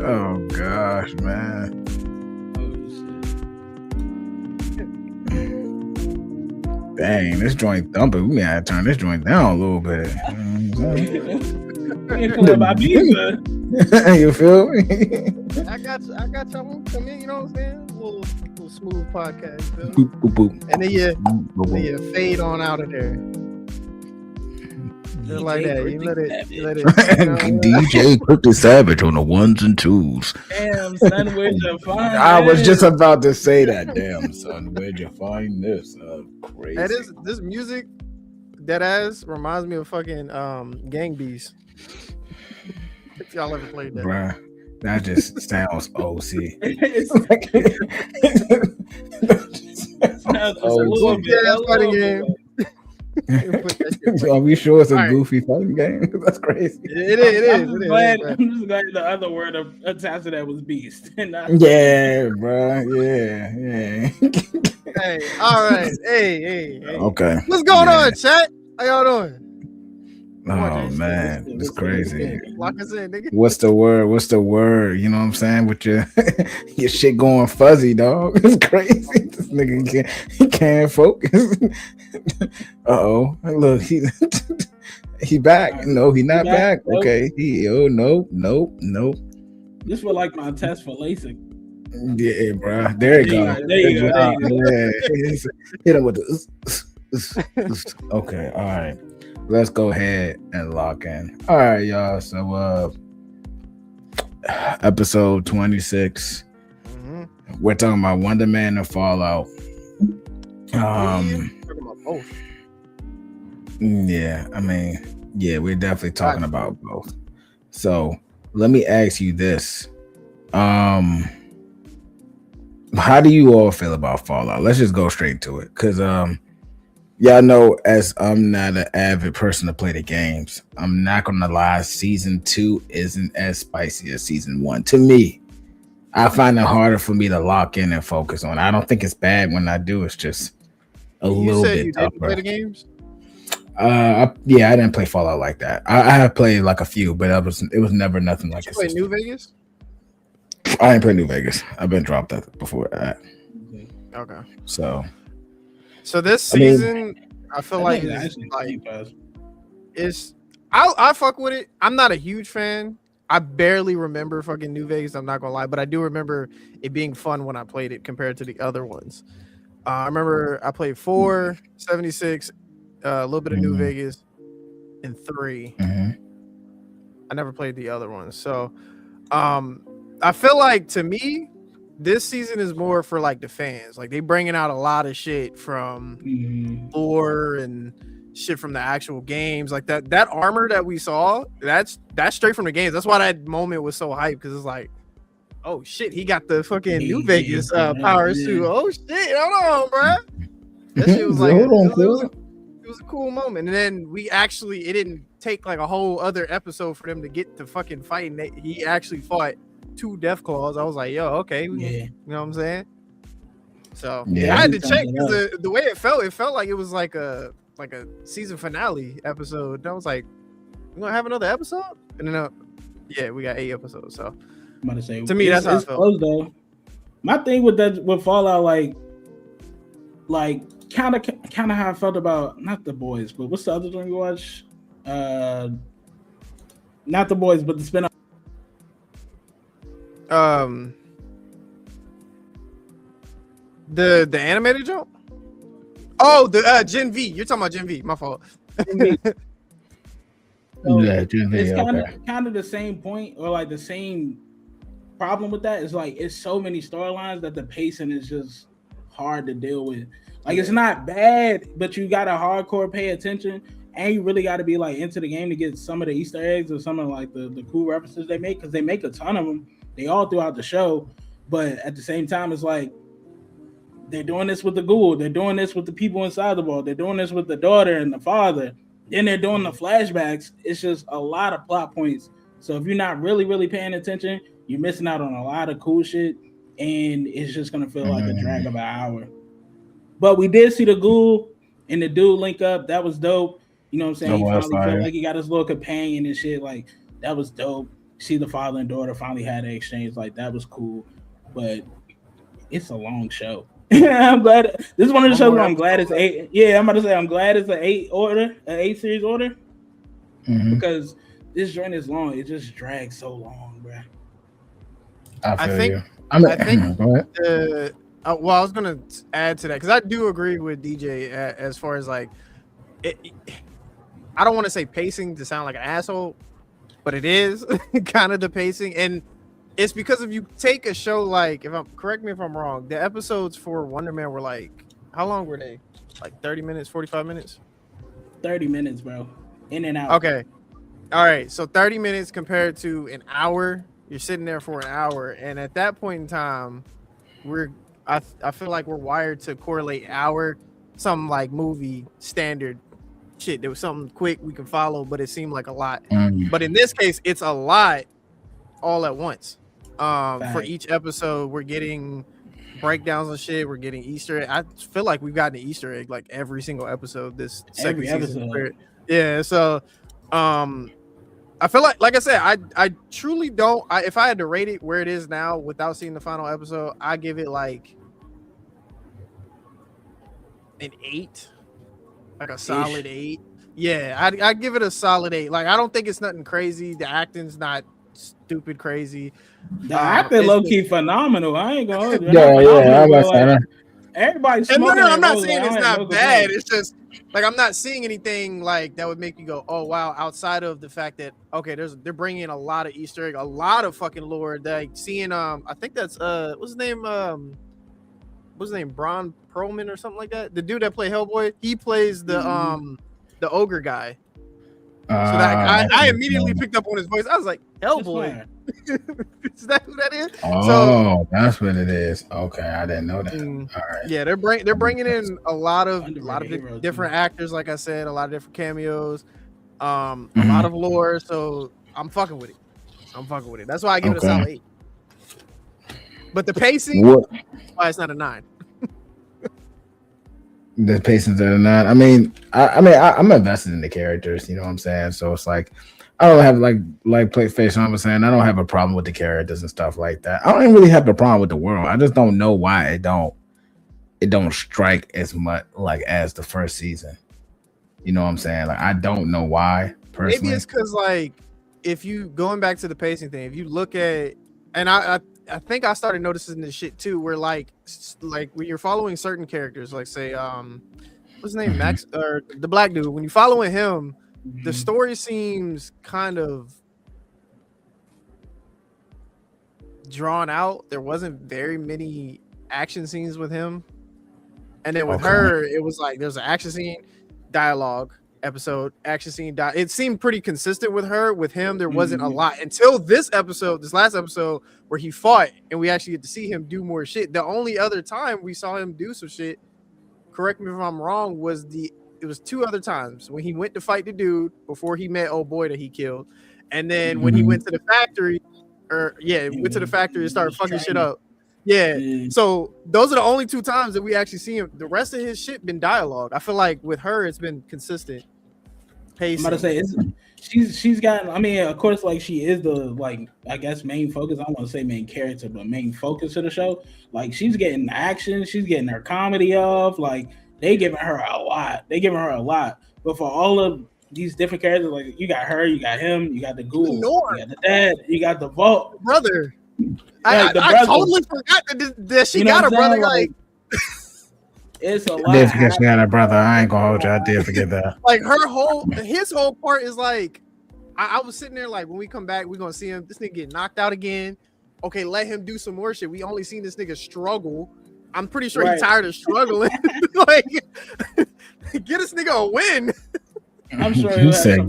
Oh gosh, man. Dang, this joint thumping. We gotta turn this joint down a little bit. You feel me? I got y'all come in, you know what I'm saying? A little smooth podcast. Boop, boop, boop. And then you fade on out of there. Just like that. You let it DJ Quickly Savage on the ones and twos. Damn, son, where'd you find I was just about to say that. Damn, son, where'd you find this? Crazy. That is this music that reminds me of fucking Gang Beast. If y'all ever played that. Bruh, that just sounds OC. Are we sure it's a goofy fighting game? That's crazy. It is. I'm just glad the other word attached to that was beast. Yeah, bro. Yeah. Hey, all right. Hey. Okay. What's going on, chat? How y'all doing? Oh man, it's crazy. Lock us in, nigga. What's the word? You know what I'm saying? With your shit going fuzzy, dog. It's crazy. This nigga can't focus. Uh-oh. Look, he back. No, he not back. Nope. Okay. Nope. This was like my test for LASIK. Yeah, bro. There you go. Yeah. Hit him with the okay, all right. Let's go ahead and lock in. All right, y'all. So episode 26. We're talking about WONDERMAN and FALLOUT. Yeah, I mean, yeah, we're definitely talking about both. So let me ask you this. How do you all feel about FALLOUT? Let's just go straight to it. Cause y'all know, as I'm not an avid person to play the games, I'm not gonna lie, season 2 isn't as spicy as season 1. To me, I find it harder for me to lock in and focus on. I don't think it's bad when I do. It's just a little bit tougher. Didn't play the games? I didn't play FALLOUT like that. I have played like a few, but it was never nothing like it. Play New Vegas? I didn't play New Vegas. I've been dropped that before that. Okay. So this season, I feel like I fuck with it. I'm not a huge fan. I barely remember fucking New Vegas. I'm not gonna lie, but I do remember it being fun when I played it compared to the other ones. I remember I played 4, 76, a little bit of New Vegas, and 3. I never played the other ones, so I feel like, to me, this season is more for like the fans. Like, they bringing out a lot of shit from lore and shit from the actual games. Like that armor that we saw, that's straight from the games. That's why that moment was so hyped, because it's like, oh shit, he got the fucking New Vegas power suit. Oh shit, hold on, bro. That shit was like, it was a cool moment. And then it didn't take like a whole other episode for them to get to fucking fighting. He actually fought 2 Death Claws. I was like, yo, okay, you know what I'm saying? So I had to check, because the way it felt like it was like a season finale episode. And I was like, we're gonna have another episode? And then we got 8 episodes. So I'm about to say, to me, that's how it felt. Close, though. My thing with FALLOUT, like kind of how I felt about, not The Boys, but what's the other thing you watch? Not The Boys, but the spin-off. The animated jump. Oh, the Gen V. You're talking about Gen V. My fault. Gen V. It's kind of the same point, or like the same problem with that. Is like, it's so many storylines that the pacing is just hard to deal with. Like, it's not bad, but you gotta hardcore pay attention, and you really got to be like into the game to get some of the Easter eggs or some of like the cool references they make, because they make a ton of them. They all throughout the show, but at the same time, it's like they're doing this with the ghoul, they're doing this with the people inside the ball, they're doing this with the daughter and the father, then they're doing the flashbacks. It's just a lot of plot points. So if you're not really paying attention, you're missing out on a lot of cool shit, and it's just gonna feel like a drag of an hour. But we did see the ghoul and the dude link up. That was dope. You know what I'm saying? He finally felt like he got his little companion and shit. Like, that was dope. see the father and daughter finally had an exchange. Like that was cool, but it's a long show. I'm glad this is one of the shows where I'm glad it's 8. Yeah, I'm about to say I'm glad it's an 8 series order, because this joint is long. It just drags so long, bro. I think go ahead. I was gonna add to that because I do agree with DJ as far as like I don't want to say pacing to sound like an asshole, but it is kind of the pacing, and it's because if you take a show like, correct me if I'm wrong, the episodes for Wonder Man were like, how long were they? Like 30 minutes, 45 minutes? 30 minutes, bro. In and out. Okay. All right. So 30 minutes compared to an hour, you're sitting there for an hour. And at that point in time, I feel like we're wired to correlate some like movie standard shit. There was something quick we can follow, but it seemed like a lot. But in this case, it's a lot all at once. For each episode, we're getting breakdowns of shit. We're getting Easter egg. I feel like we've gotten an Easter egg like every single episode this second season. Yeah, so I feel like I said, I truly don't. If I had to rate it where it is now without seeing the final episode, I give it like an 8, like a solid 8. Yeah, I give it a solid 8. Like I don't think it's nothing crazy. The acting's not stupid crazy. The acting low key phenomenal. I ain't gonna hold you. Yeah. Everybody's no, I'm not saying it's not bad. It's just like I'm not seeing anything like that would make you go, oh wow, outside of the fact that they're bringing in a lot of Easter egg, a lot of fucking lore. Like seeing I think that's what's his name Braun Perlman or something like that. The dude that played Hellboy, he plays the ogre guy. So that I immediately picked up on his voice. I was like, Hellboy. Is that who that is? Oh, that's what it is. Okay, I didn't know that. All right. Yeah, they're bringing in a lot of different actors. Like I said, a lot of different cameos, a lot of lore. So I'm fucking with it. That's why I give it a solid 8. But the pacing, why it's not a 9. The pacing's at a 9. I mean, I'm invested in the characters. You know what I'm saying? So it's like I don't have like PlayStation. I'm saying I don't have a problem with the characters and stuff like that. I don't even really have a problem with the world. I just don't know why it don't strike as much like as the first season. You know what I'm saying? Like I don't know why. Personally, maybe it's because like if you going back to the pacing thing, if you look at and I think I started noticing this shit too, where like when you're following certain characters, like say what's his name, Max, or the black dude, when you're following him, the story seems kind of drawn out. There wasn't very many action scenes with him, and then with her, it was like there's an action scene, dialogue, episode, action scene. It seemed pretty consistent with her. With him, there wasn't a lot until this last episode, where he fought, and we actually get to see him do more shit. The only other time we saw him do some shit, correct me if I'm wrong, it was 2 other times when he went to fight the dude before he met old boy that he killed, and then when he went to the factory, and started fucking shit up. Yeah. So those are the only 2 times that we actually see him. The rest of his shit been dialogue. I feel like with her, it's been consistent. Pacing. I'm about to say she's got. I mean, of course, like she is the I guess main focus. I don't want to say main character, but main focus of the show. Like she's getting action, she's getting her comedy off. Like they giving her a lot. But for all of these different characters, like you got her, you got him, you got the ghoul, you got the dad, you got the vault brother. I totally forgot that she got a brother. Like it's a lot. I did forget she got a brother. I ain't gonna hold you. I did forget that. Like his whole part is like, I was sitting there like, when we come back, we're gonna see him. This nigga get knocked out again. Okay, let him do some more shit. We only seen this nigga struggle. I'm pretty sure he's tired of struggling. Like, get this nigga a win. I'm sure he said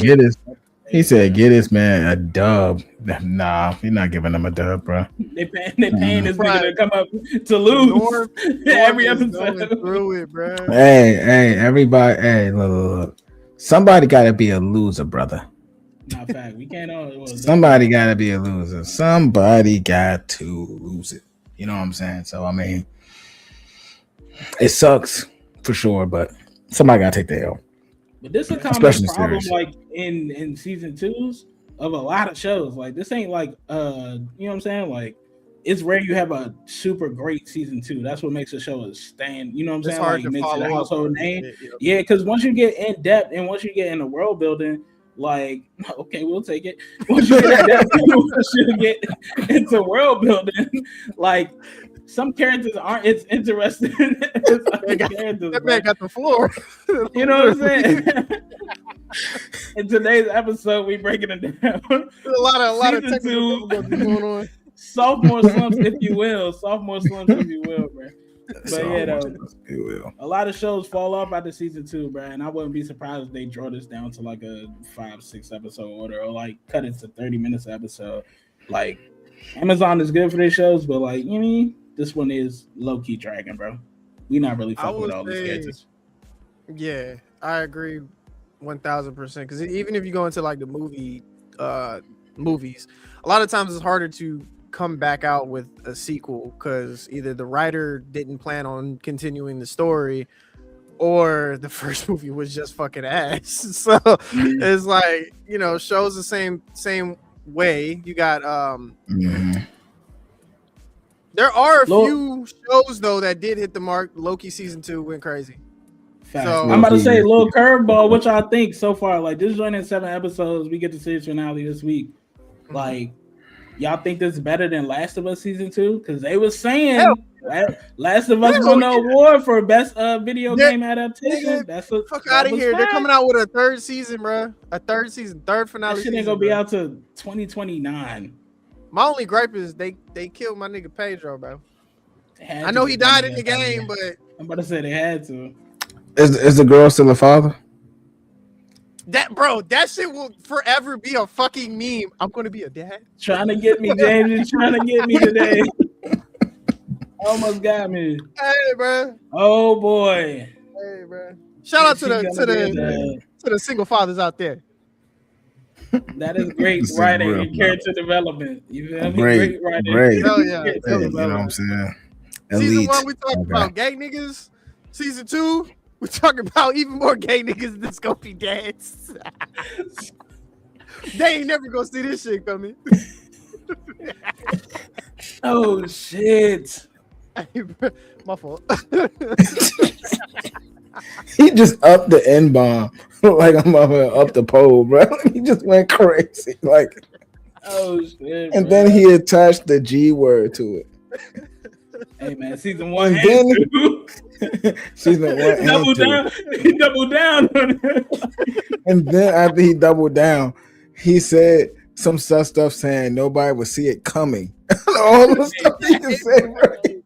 get his man a dub. Nah, he's not giving him a dub, bro. They paying this nigga to come up to lose every episode. Through it, bro. Hey, everybody. Hey, look. Somebody got to be a loser, brother. Not fact. We can't all. Somebody got to be a loser. Somebody got to lose it. You know what I'm saying? So I mean, it sucks for sure, but somebody got to take the L. But this is a common problem, like in season 2s, of a lot of shows. Like this ain't like you know what I'm saying? Like it's rare you have a super great season 2. That's what makes a show a stand. You know what I'm saying? hard Like to makes it a follow household up. name. Yeah. Yeah, because once you get in depth and once you get in the world building, like okay, we'll take it. Once you get in depth, once you get into world building, like some characters aren't as interesting as other characters. That man got the floor. You know what I'm saying? In today's episode, we breaking it down. A lot of Season technical 2, difficulties going on. sophomore slumps, if you will, bro. But yeah, though, a lot of shows fall off after season 2, bro, and I wouldn't be surprised if they draw this down to like a 5-6 episode order, or like cut it to 30 minutes episode. Like Amazon is good for their shows, but like you mean this one is low key dragging, bro. We not really fucking with all these characters. Yeah, I agree 1000%. Because even if you go into like the movies, a lot of times it's harder to come back out with a sequel because either the writer didn't plan on continuing the story or the first movie was just fucking ass. So it's like, you know, shows the same way. You got there are a few shows though that did hit the mark. Loki season 2 went crazy. So I'm about to say little curveball. What y'all think so far? Like this joint in 7 episodes, we get the series finale this week. Like y'all think this is better than Last of Us season 2? Because they was saying Last of Us won the award for best video game adaptation. That's what fuck out of here. They're coming out with a 3rd season, bro. A 3rd season, 3rd finale. That shit ain't gonna be out to 2029. My only gripe is they killed my nigga Pedro, bro. I know he died in the game, but I'm about to say they had to. Is the girl still a father? That shit will forever be a fucking meme. I'm gonna be a dad. Trying to get me, James. You're trying to get me today. Almost got me. Hey, bro. Oh boy. Hey, bro. Shout out to the single fathers out there. That is great writing and character development. You feel me? Great writing. Hell yeah. You know what I'm saying? Season 1, we talking about gay niggas. Season 2, we're talking about even more gay niggas that's gonna be dads. They ain't never gonna see this shit coming. Oh shit. Hey, bro, my fault. He just upped the N bomb like I'm up the pole, bro. He just went crazy, like. Oh shit. And then he attached the G word to it. Hey man, season 1 and 2. Season 1 and 2. He doubled down on it. And then after he doubled down, he said some stuff saying nobody would see it coming. All the stuff he can say, right?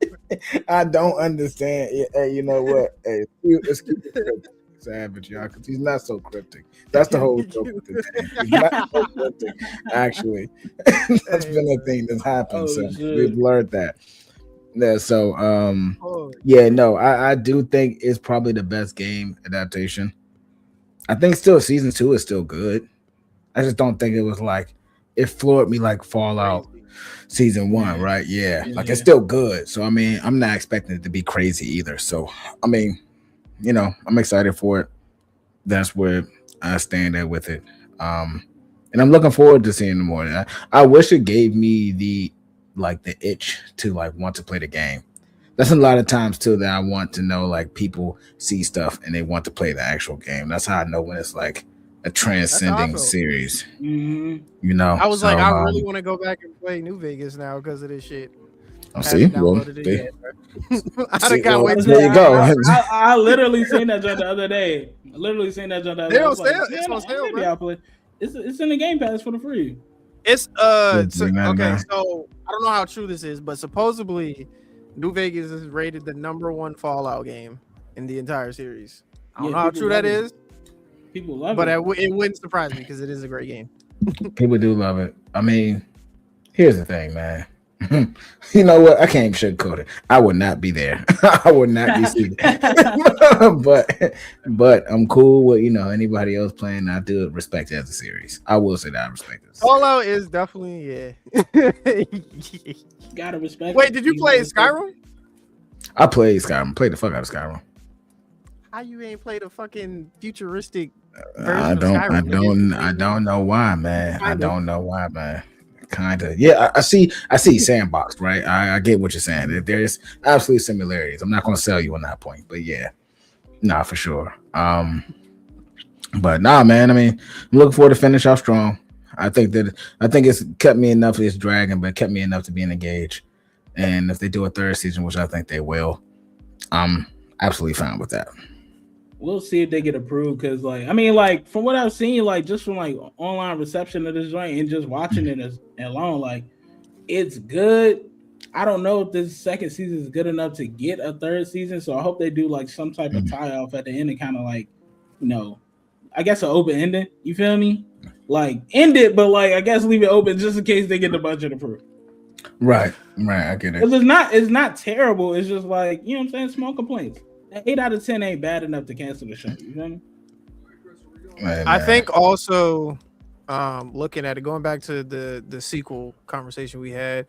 I don't understand. Hey, you know what? Hey, let's keep it cryptic, Savage, y'all, because he's not so cryptic. That's the whole joke with the thing. He's not so cryptic, actually. That's been a thing that's happened. So we've learned that. Yeah, so I do think it's probably the best game adaptation. I think still season 2 is still good. I just don't think it was like it floored me like Fallout season 1, right? Yeah, like it's still good. So I mean, I'm not expecting it to be crazy either. So I mean, you know, I'm excited for it. That's where I stand at with it. And I'm looking forward to seeing more. I wish it gave me the itch to like want to play the game. That's a lot of times too that I want to know, like people see stuff and they want to play the actual game. That's how I know when it's like a transcending series. Mm-hmm. You know, I was I really want to go back and play New Vegas now because of this shit. I'll see. Well, there you go. I literally seen that the other day. It's in the Game Pass for the free. It's okay. So I don't know how true this is, but supposedly New Vegas is rated the #1 Fallout game in the entire series. I don't know how true that is. People love it, but it wouldn't surprise me because it is a great game. People do love it. I mean, here's the thing, man. You know what? I can't even sugarcoat it. I would not be there. I would not be seated. but I'm cool with anybody else playing. I do respect it as a series. I will say that I respect it. Fallout is definitely Gotta respect. Wait, did you play Skyrim? I played Skyrim. Played the fuck out of Skyrim. How you ain't played a fucking futuristic I version of don't, I Skyrim? don't, I don't know why, man. I don't know why, man. Kind of, yeah. I see sandbox, right? I get what you're saying. There's absolute similarities. I'm not gonna sell you on that point, but yeah, nah, for sure. But nah, man. I mean, I'm looking forward to finish off strong. I think it's kept me enough. It's dragging, but kept me enough to be engaged. And if they do a third season, which I think they will, I'm absolutely fine with that. We'll see if they get approved because, like, I mean, like from what I've seen, like just from like online reception of this joint and just watching it as alone, like it's good. I don't know if this second season is good enough to get a third season, so I hope they do like some type of tie off at the end and kind of like, I guess an open ending. You feel me? Like end it, but like I guess leave it open just in case they get the budget approved. Right. I get it. Because it's not terrible. It's just like, you know what I'm saying? Small complaints. 8 out of 10 ain't bad enough to cancel the show. You feel me? I think also looking at it, going back to the sequel conversation we had,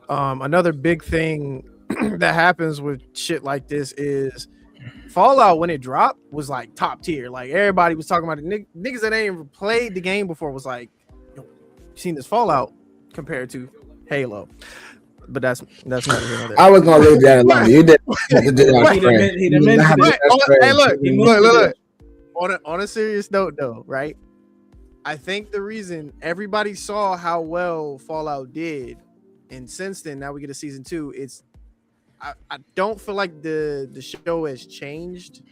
another big thing that happens with shit like this is Fallout when it dropped was like top tier. Like everybody was talking about it. Niggas that ain't even played the game before was like, yo, seen this Fallout compared to Halo. But that's not even I was gonna leave that alone. You did. Hey, look. On a serious note, though, right? I think the reason everybody saw how well Fallout did, and since then, now we get a season 2. I don't feel like the show has changed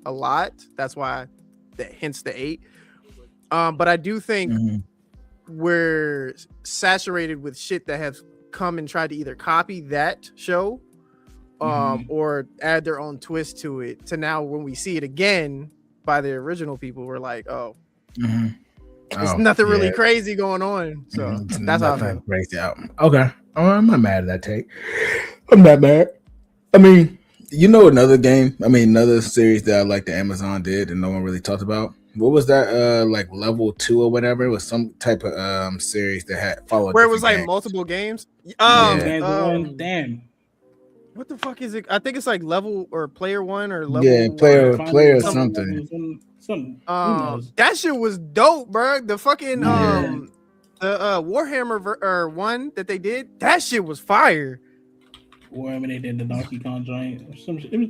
a lot. That's why hence the 8. But I do think we're saturated with shit that have come and tried to either copy that show or add their own twist to it. To now, when we see it again by the original people, we're like, there's nothing really crazy going on. So that's how I feel. Crazy out. Okay. I'm not mad at that take. I'm not mad. I mean, another series that I like that Amazon did and no one really talked about. What was that? Like level 2 or whatever. It was some type of series that had followed where it was like games. multiple games. Damn. What the fuck is it? I think it's like level or player 1 or level. Yeah, player something. That shit was dope, bro. The fucking the Warhammer 1 that they did, that shit was fire. Warhammer, they did the Donkey Kong joint. They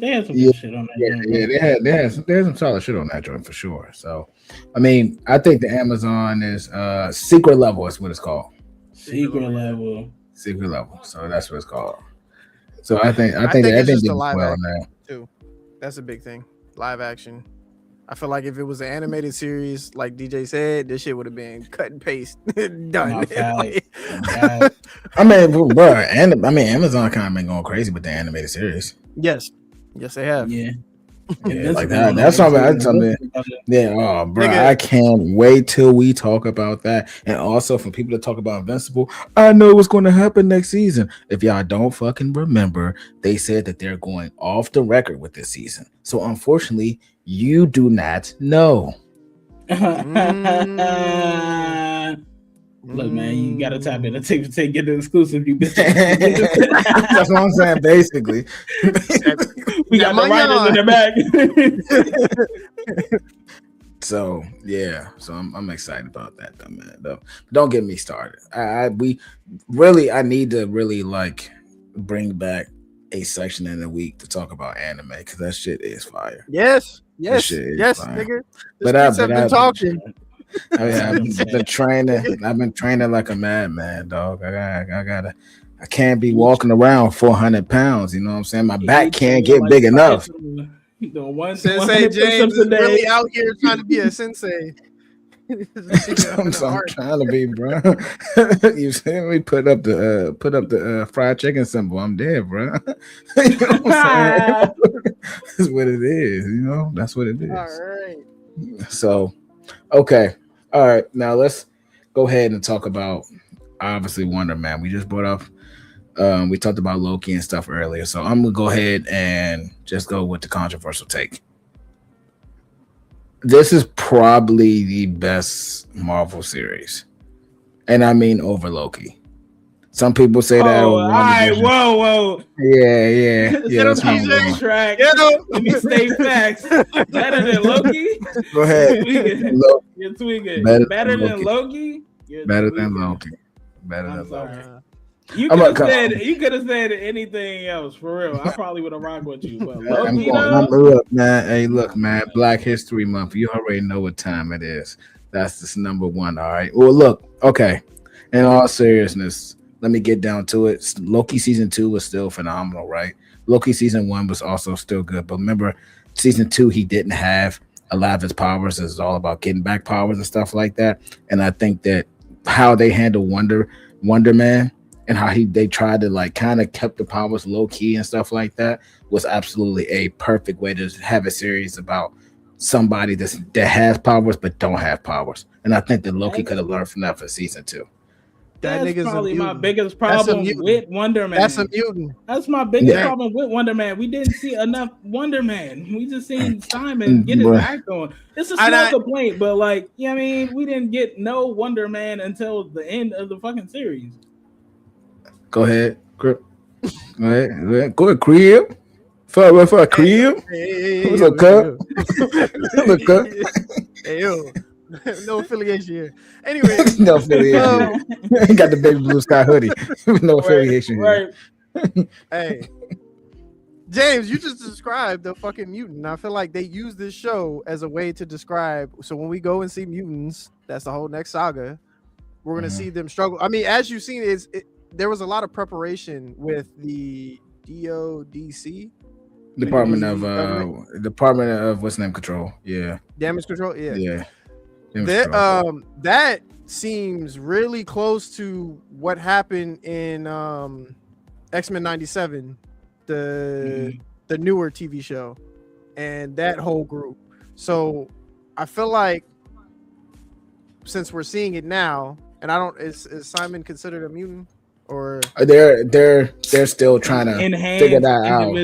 had some good shit on that. Yeah, they had some solid shit on that joint for sure. So, I mean, I think the Amazon is Secret Level is what it's called. Secret Level. So that's what it's called. So I think it's just a live action too. That's a big thing. Live action. I feel like if it was an animated series, like DJ said, this shit would have been cut and paste done. I mean, bro, Amazon kind of been going crazy with the animated series. Yes, they have. Yeah. Like that. That's something. Yeah. Oh, bro, I can't wait till we talk about that. And also, for people to talk about Invincible, I know what's going to happen next season. If y'all don't fucking remember, they said that they're going off the record with this season. So, unfortunately, you do not know. Look, man, you gotta tap in and take get the exclusive. You bitch. That's what I'm saying. Basically, we got the writers in the back. So yeah, I'm excited about that, though, man. Though, don't get me started. I need to really like bring back a section in the week to talk about anime because that shit is fire. Yes, nigga. But I've been talking. I've been training like a madman, dog. I can't be walking around 400 pounds. You know what I'm saying? My back can't get big enough. Sensei James is really out here trying to be a sensei. I'm trying to be, bro. You see me put up the fried chicken symbol. I'm dead, bro. You know what I'm saying? That's what it is. You know, that's what it is. All right. So, okay, all right. Now let's go ahead and talk about obviously Wonder Man. We just brought up. We talked about Loki and stuff earlier, so I'm gonna go ahead and just go with the controversial take. This is probably the best Marvel series, and I mean over Loki. Some people say that. Oh, all right, whoa. Yeah. Get him, TJ track. Get him. Let me stay facts. Better than Loki. Go ahead. You're tweaking. Better Than Loki. Better than Loki. You could have said anything else for real. I probably would have rocked with you, but Loki, look, man. Hey, look, man. Black History Month. You already know what time it is. That's just number one. All right. Well, look. Okay. In all seriousness, let me get down to it. Loki season 2 was still phenomenal, right? Loki season 1 was also still good, but remember, season 2 he didn't have a lot of his powers. It's all about getting back powers and stuff like that. And I think that how they handle Wonder Man and how they tried to like kind of kept the powers low key and stuff like that was absolutely a perfect way to have a series about somebody that has powers but don't have powers. And I think that Loki could have learned from that for season 2. That's probably my biggest problem with Wonder Man. That's a mutant. That's my biggest problem with Wonder Man. We didn't see enough Wonder Man. We just seen Simon get his act on. It's a small complaint, but like, you know what I mean? We didn't get no Wonder Man until the end of the fucking series. Go ahead, Crip. Go ahead, Crib. For a Crib. What's up, Cup? What's up, Hey, yo. No affiliation here. Anyway, no affiliation. Got the baby blue sky hoodie. No affiliation here. Hey, James, you just described the fucking mutant. I feel like they use this show as a way to describe. So when we go and see mutants, that's the whole next saga. We're gonna see them struggle. I mean, as you've seen, there was a lot of preparation with the DODC. Department of what's name control. Yeah. Damage control. Yeah. That seems really close to what happened in X-Men 97, the newer TV show, and that whole group. So I feel like since we're seeing it now, and is Simon considered a mutant? Or they're still trying to figure that out.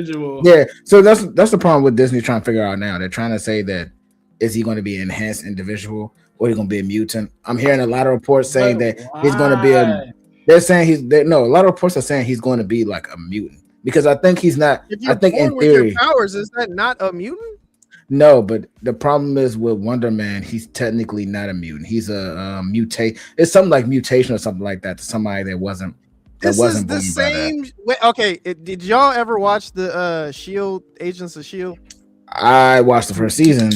Yeah, so that's the problem with Disney trying to figure out now. They're trying to say that is he going to be an enhanced individual or he's going to be a mutant? I'm hearing a lot of reports saying that he's going to be a lot of reports are saying he's going to be like a mutant because I think he's not. I think in theory, with your powers, is that not a mutant? No, but the problem is with Wonder Man, he's technically not a mutant. He's a mutate. It's something like mutation or something like that to somebody that wasn't. This is the same. Okay, did y'all ever watch the Shield, Agents of Shield? I watched the first season.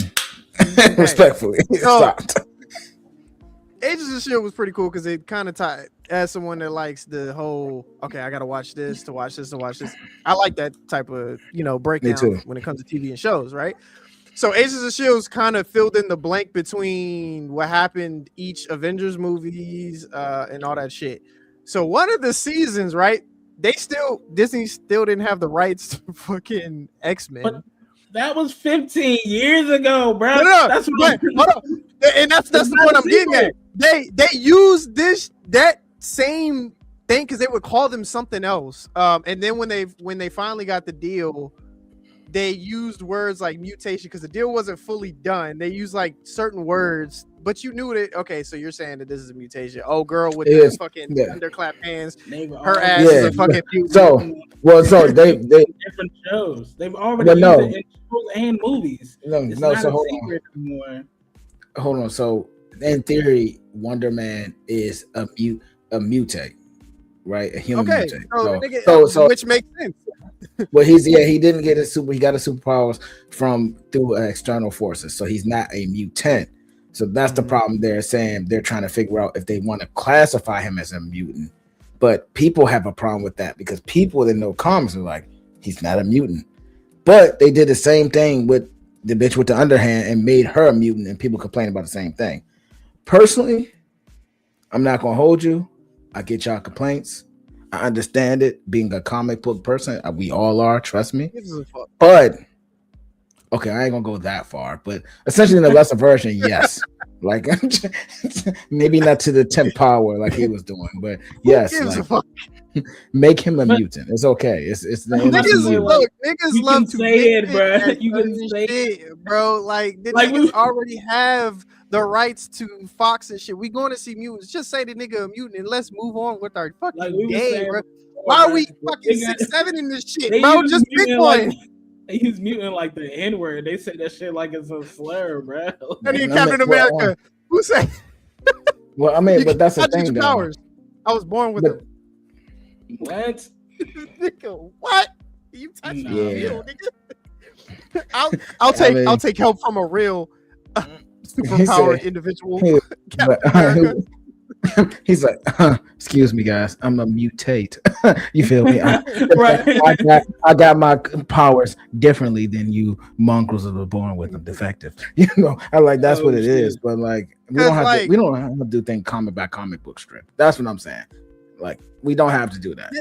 Respectfully, stopped. Agents of Shield was pretty cool because it kind of tied. As someone that likes the whole, okay, I gotta watch this to watch this to watch this. I like that type of breakdown when it comes to TV and shows, right? So Agents of Shield kind of filled in the blank between what happened each Avengers movies and all that shit. So one of the seasons, right? Disney still didn't have the rights to fucking X-Men. But that was 15 years ago, bro. That's what and that's the point I'm getting at. They used that same thing because they would call them something else. And then when they finally got the deal, they used words like mutation because the deal wasn't fully done. They used like certain words, but you knew that. Okay, so you're saying that this is a mutation. Oh, girl with the fucking underclap hands, her ass is a fucking mutant. So they different shows. They've already used it in shows and movies. So hold on. So in theory, Wonder Man is a mutate, right? A human mutate. So which makes sense. Well, he didn't get he got his superpowers through external forces, so he's not a mutant. So that's the problem. They're saying they're trying to figure out if they want to classify him as a mutant, but people have a problem with that because people that know comics are like, he's not a mutant. But they did the same thing with the bitch with the underhand and made her a mutant, and people complain about the same thing. Personally, I'm not gonna hold you. I get y'all complaints. I understand it. Being a comic book person, we all are. Trust me. But okay, I ain't gonna go that far. But essentially, in the lesser version, yes. Like maybe not to the 10th power like he was doing, but Who yes, gives a like fuck? make him a mutant. It's okay. It's the I'm about to say, MCU. like, Look, niggas you love can to say it, nitpick bro. at You can certain say shit, bro. Like the Like, niggas we- already have the rights to Fox and shit. We going to see mutants. Just say the nigga a mutant and let's move on with our fucking like we were day, saying bro. before, Why are bro, we the fucking nigga- 6'7" in this shit, they bro? use Just pick mutant one. like they use mutant like the N word. They say that shit like it's a slur, bro. And then I Captain mean, well, America. Who said Well, I mean, you but that's the can't use thing, though. powers? I was born with But- them. What? Nigga, what? You touch Nah, me, Yeah. nigga. I'll mean- take help from a real He superpowered said- individual. he- Captain but- America. He's like, excuse me, guys. I'm a mutate. You feel me? Right. I got my powers differently than you mongrels that were born with them, defective. You know, I like that's what it is. shit. But like, we 'Cause, don't have like- to. We don't have to do things comic by comic book strip. That's what I'm saying. Like, we don't have to do that.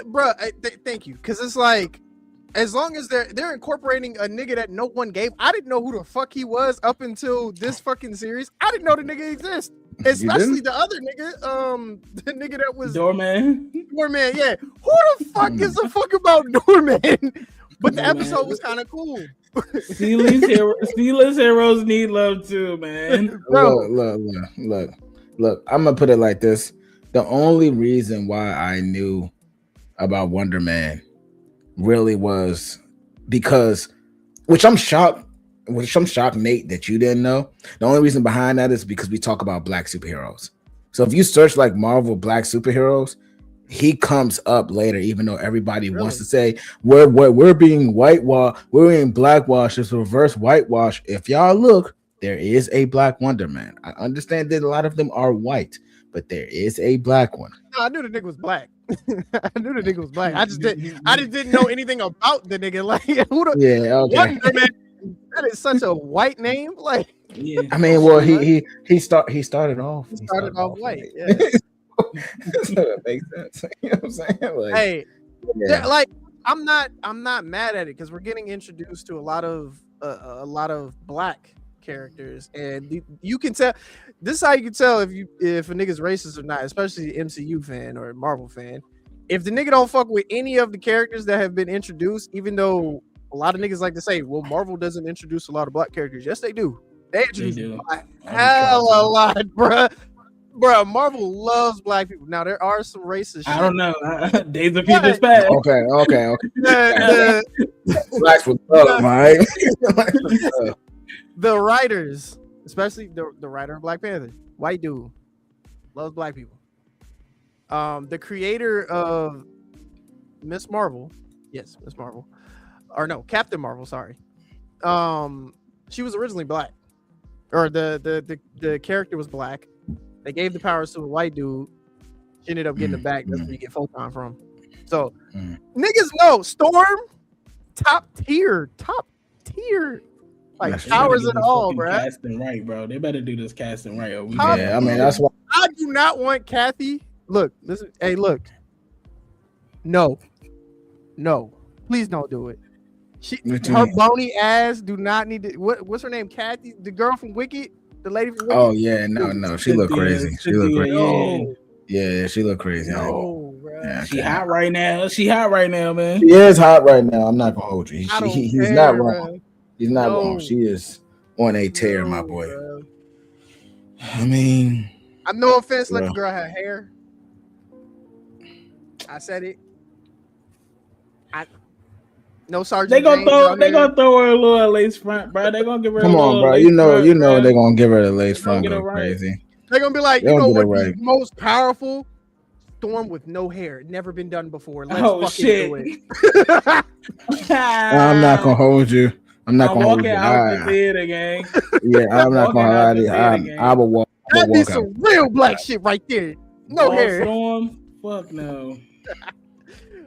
Bro, thank you. Because it's like, as long as they're incorporating a nigga that no one gave, I didn't know who the fuck he was up until this fucking series. I didn't know the nigga exists. Especially the other nigga, the nigga that was Doorman. Doorman. Yeah, who the fuck gives a fuck about Doorman? But the Doorman. episode was kind of cool. C-list heroes need love too, man. Bro. Look. I'm gonna put it like this: the only reason why I knew about Wonder Man really was because, which I'm shocked, Nate, that you didn't know. The only reason behind that is because we talk about black superheroes. So if you search like Marvel black superheroes, he comes up later, even though everybody wants to say we're being whitewashed, we're being blackwashed, it's reverse whitewash. If y'all look, there is a black Wonder Man. I understand that a lot of them are white, but there is a black one. No, I knew the nigga was black. I knew the nigga was black. I just didn't know anything about the nigga. Like, who the Yeah, okay. Wonder Man? That is such a white name. Like, Yeah. I mean, well, he started off. he started off white. Yeah. So it makes sense. You know what I'm saying? Like, Hey, yeah. like I'm not mad at it because we're getting introduced to a lot of black characters, and you can tell. This is how you can tell if a nigga's racist or not, especially MCU fan or Marvel fan. If the nigga don't fuck with any of the characters that have been introduced, even though a lot of niggas like to say, well, Marvel doesn't introduce a lot of black characters. Yes, they do. They introduce do. hell a lot, bruh. Bruh, Marvel loves black people. Now there are some racist shit. I don't know. Days of Future Past. Okay. The, Blacks with love, right? the writers, especially the writer of Black Panther, white dude, loves black people. The creator of Miss Marvel, yes, Miss Marvel, or no, Captain Marvel, sorry. She was originally black, or the character was black. They gave the powers to a white dude. She ended up getting it back. That's where you get Photon from. So niggas know Storm, top tier, like That's powers They and better do this all, fucking bro. Casting right, bro. They better do this casting right. Or we Yeah, I mean that's why. I do not want Kathy. Look, listen. Hey, look. No, please don't do it. What you Her mean? bony ass do not need to. What's her name? Kathy, the girl from Wicked, the lady from Wicked. Oh yeah, no, she look crazy. She look crazy. No, Yeah, she look crazy. no, bro. Yeah, She okay. hot right now. She hot right now, man. She is hot right now. I'm not gonna hold you. I don't He's care, not wrong. bro. He's not No. wrong. She is on a tear, my No, boy. bro. I mean, I'm no offense. Let Yeah. the girl have hair. I said it. No Sergeant. They gonna James throw. out They here. gonna throw her a little lace front, bro. They gonna give her. come a on, little bro. lace You know front, bro. they're gonna give her the lace They front. gonna Go get it right. crazy. They're gonna be like, They you know don't get what? it The right. most powerful Storm with no hair, never been done before. Let's Oh fucking shit! do it. I'm not gonna hold you. I'm not I'm gonna hold walking you. out the theater, gang. Yeah, I'm not walking gonna out lie the to you. theater, gang. I will walk. I That'd will be walk out. some real black shit right there. No Ball hair. Storm? Fuck no.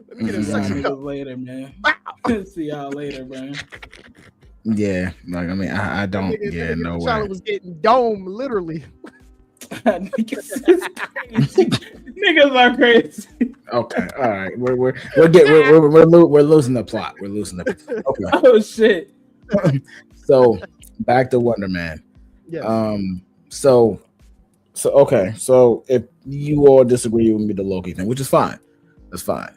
Let me get a See y'all suction cup. niggas later, man. See y'all later, man. Yeah, like I mean, I don't. Yeah, no way. Charlotte was getting dome, literally. Niggas is crazy. Niggas are crazy. Okay, all right. We're losing the plot. We're losing the plot. Okay. Oh shit. So back to Wonder Man. Yeah. So okay. So if you all disagree with me, the Loki thing, which is fine, that's fine.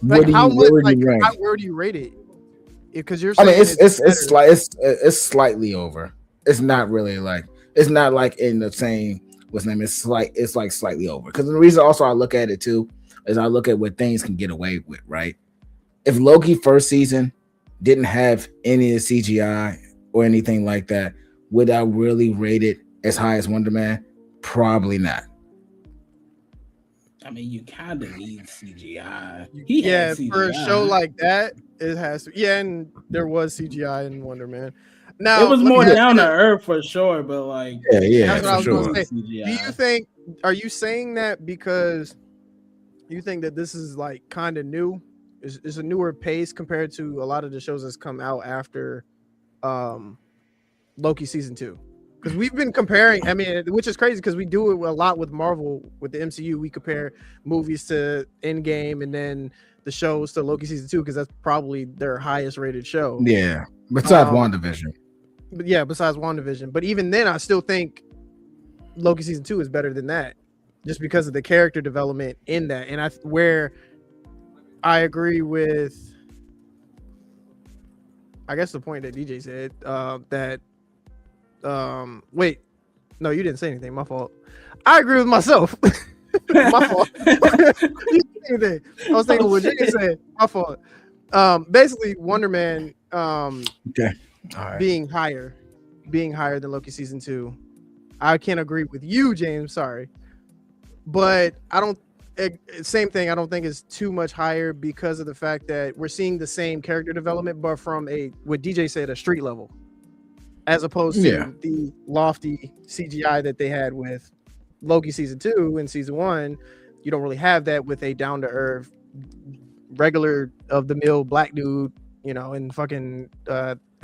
Like how much? Where would Like you rank? where do you rate it? Because you're I saying mean, it's better. it's slightly over. It's not really like it's not like in the same what's name. It's like slightly over. Because the reason also I look at it too is I look at what things can get away with. Right? If Loki first season didn't have any of the CGI or anything like that, would I really rate it as high as Wonder Man? Probably not. I mean, you kind of need CGI. Yeah, for a show like that, it has to. Yeah, and there was CGI in Wonder Man. Now it was let me more ask down you to this. earth for sure, but like, Yeah, That's what I was for going sure. to say. CGI. Do you think? Are you saying that because you think that this is like kind of new? Is a newer pace compared to a lot of the shows that's come out after Loki season 2? Because we've been comparing. I mean, which is crazy because we do it a lot with Marvel with the MCU. We compare movies to Endgame and then the shows to Loki season 2 because that's probably their highest rated show. Yeah, besides WandaVision. But yeah, besides WandaVision. But even then, I still think Loki season 2 is better than that, just because of the character development in that. And where I agree with, I guess the point that DJ said that. Wait, no, you didn't say anything. My fault. I agree with myself. My fault. I was thinking what Jay said. My fault. Basically, Wonder Man. Okay. All right. Being higher than Loki season 2. I can't agree with you, James. Sorry, but I don't. Same thing. I don't think it's too much higher because of the fact that we're seeing the same character development, but from what DJ said, a street level, as opposed to the lofty CGI that they had with Loki season 2 and season 1. You don't really have that with a down to earth, regular of the mill black dude, in fucking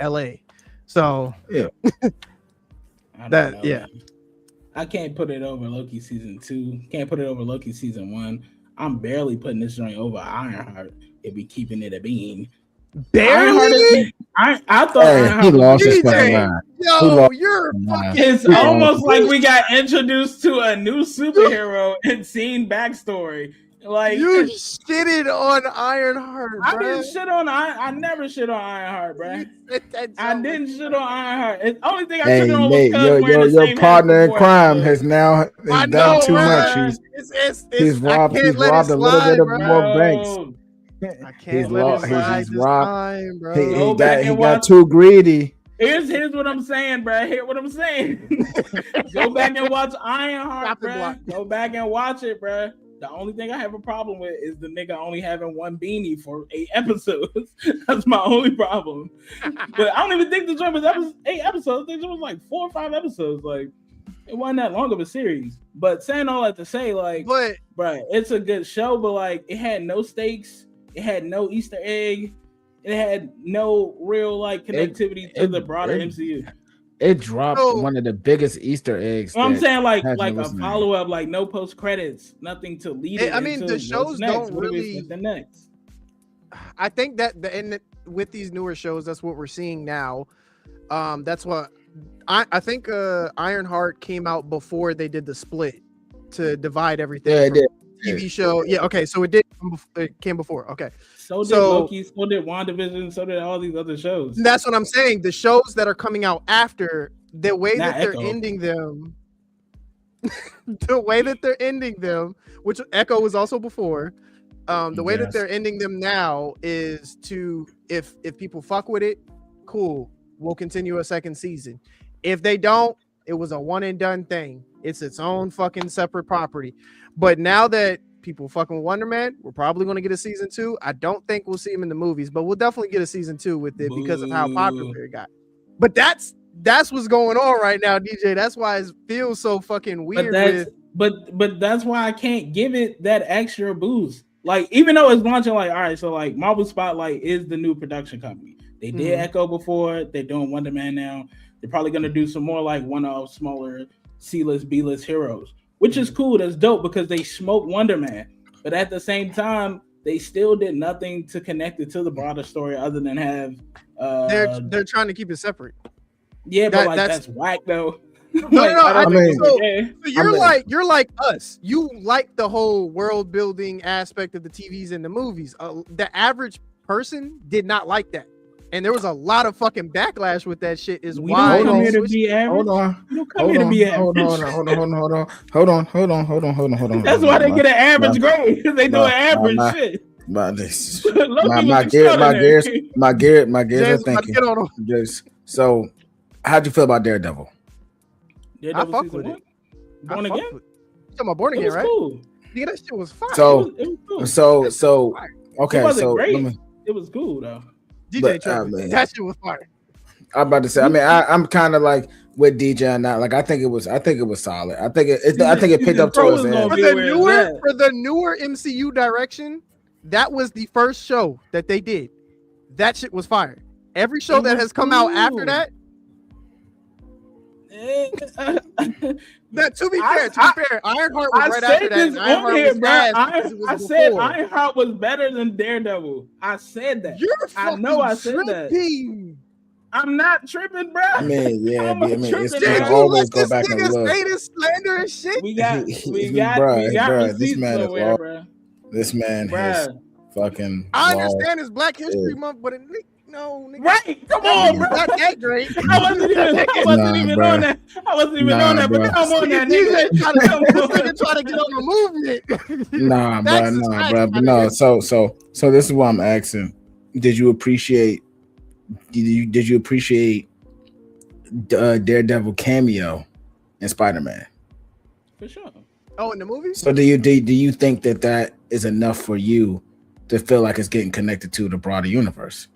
LA. So yeah. I can't put it over Loki season 2. Can't put it over Loki season 1. I'm barely putting this joint over Ironheart if we keeping it a bean. Barely? I thought Ironheart he lost his fucking mind. Yo, you're fucking. It's almost like we got introduced to a new superhero and seen backstory. Like you shitted on Ironheart, bro. I didn't shit on I never shit on Ironheart, bro. I didn't shit on Ironheart. The only thing I shit on was your partner in crime has now done too much. He's robbed a little bit of more banks. I can't let it slide this time, bro. He got too greedy. Here's what I'm saying, bro. Hear what I'm saying. Go back and watch Ironheart, bro. Go back and watch it, bro. The only thing I have a problem with is the nigga only having one beanie for 8 episodes. That's my only problem. But I don't even think the joint was 8 episodes. I think it was like 4 or 5 episodes. Like, it wasn't that long of a series. But saying all that to say, like, bro, it's a good show, but like, it had no stakes. It had no Easter egg. It had no real like connectivity to the broader MCU. It dropped one of the biggest Easter eggs. I'm saying like a follow up, like no post credits, nothing to lead it. I mean, the shows don't really. The next. I think that with these newer shows, that's what we're seeing now. That's what I think. Ironheart came out before they did the split to divide everything. Yeah, it did. TV show. Yeah, okay. So it came before. Okay. So did Loki, so did WandaVision, so did all these other shows. That's what I'm saying. The shows that are coming out after, the way that they're ending them, which Echo was also before, the way that they're ending them now is to, if people fuck with it, cool, we'll continue a second season. If they don't, it was a one and done thing. It's its own fucking separate property. But now that people fucking with Wonder Man, we're probably going to get a season 2. I don't think we'll see him in the movies, but we'll definitely get a season 2 with it because of how popular it got. But that's what's going on right now, DJ. That's why it feels so fucking weird. But that's why I can't give it that extra boost. Like, even though it's launching, like, all right, so like Marvel Spotlight is the new production company. They did Echo before. They're doing Wonder Man now. They're probably going to do some more like one-off smaller C-list, B-list heroes, which is cool. That's dope because they smoked Wonder Man. But at the same time, they still did nothing to connect it to the broader story other than have... they're trying to keep it separate. Yeah, but that's whack, though. I mean, so you're like us. You like the whole world building aspect of the TVs and the movies. The average person did not like that, and there was a lot of fucking backlash with that shit. Is why don't come here to be average. Hold on. That's why they get an average grade, because they do an average shit. My gears are thinking. So, how'd you feel about Daredevil? I fuck with it. Born Again? You talking about Born Again, right? Cool. Yeah, that shit was fire. So, it was cool. so okay. It wasn't so great. It was cool though. DJ that shit was fire. I'm about to say. I mean, I'm kind of like with DJ on that. Like, I think it was solid. I think it picked up towards the end. For the newer MCU direction, that was the first show that they did. That shit was fire. Every show that has come out after that. That to be fair, Ironheart was right after that. I said Ironheart was better than Daredevil. I said that. I said that. I'm not tripping, bro. I mean, it's gonna always go back and look. Slander and shit. We got this man somewhere, bro. This man has fucking. I understand it's Black History Month, but no, nigga. Right? Come on, bro. Not that great. I wasn't even on that. But come on, that nigga. Trying to get on the movement. No. So this is what I'm asking. Did you appreciate Daredevil cameo in Spider-Man? For sure. Oh, in the movie? So do you think that is enough for you to feel like it's getting connected to the broader universe?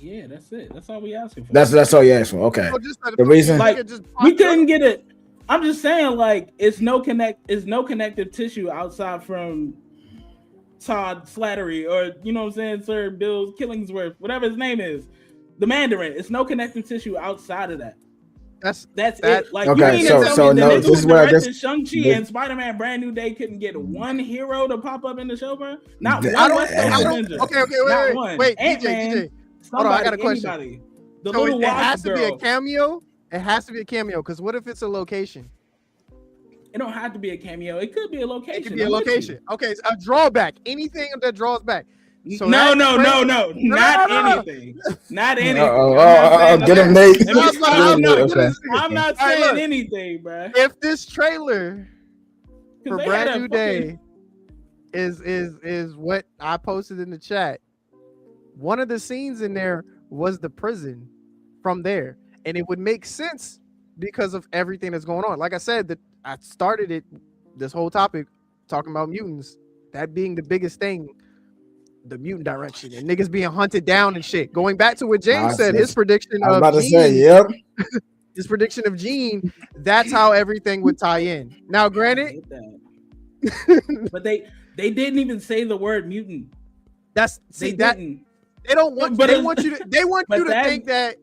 Yeah, that's it. That's all we asking for. That's all you asked for. Okay. The reason, like, we couldn't get it. I'm just saying, like, it's no connective tissue outside from Todd Slattery, or you know what I'm saying, Sir Bill Killingsworth, whatever his name is, the Mandarin. It's no connective tissue outside of that. That's it. Like, okay, so no, this is where Shang-Chi and Spider-Man Brand New Day couldn't get one hero to pop up in the show, bro. Not one. Wait, DJ. Hold on, I got a question. Anybody. It has to be a cameo. It has to be a cameo, because what if it's a location? It don't have to be a cameo. It could be a location. It could be a location. Okay, it's a drawback. Anything that draws back. So no, not anything. Not anything. Get him, Nate. I'm not saying anything, bro. If this trailer for Brand New Day is what I posted in the chat, one of the scenes in there was the prison from there, and it would make sense because of everything that's going on. Like I said, that I started this whole topic talking about mutants, that being the biggest thing, the mutant direction, and niggas being hunted down and shit. Going back to what James said, his prediction of Jean, his prediction of Jean, that's how everything would tie in. Now, granted, but they didn't even say the word mutant. They don't want. They want you to think that.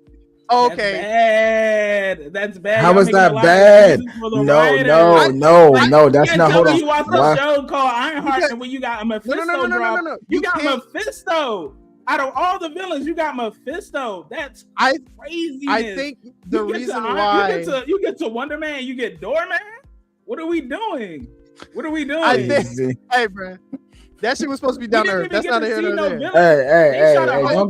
Oh, okay, that's bad. How is that bad? No. That's not. Hold on. You watch a show called Ironheart, and when you got a Mephisto drop, you got Mephisto. Out of all the villains, you got Mephisto. That's crazy. I think the reason why you get to Wonder Man, you get Doorman. What are we doing? I think, hey, bro. That shit was supposed to be down there. That's not a here nor there. Hey! Don't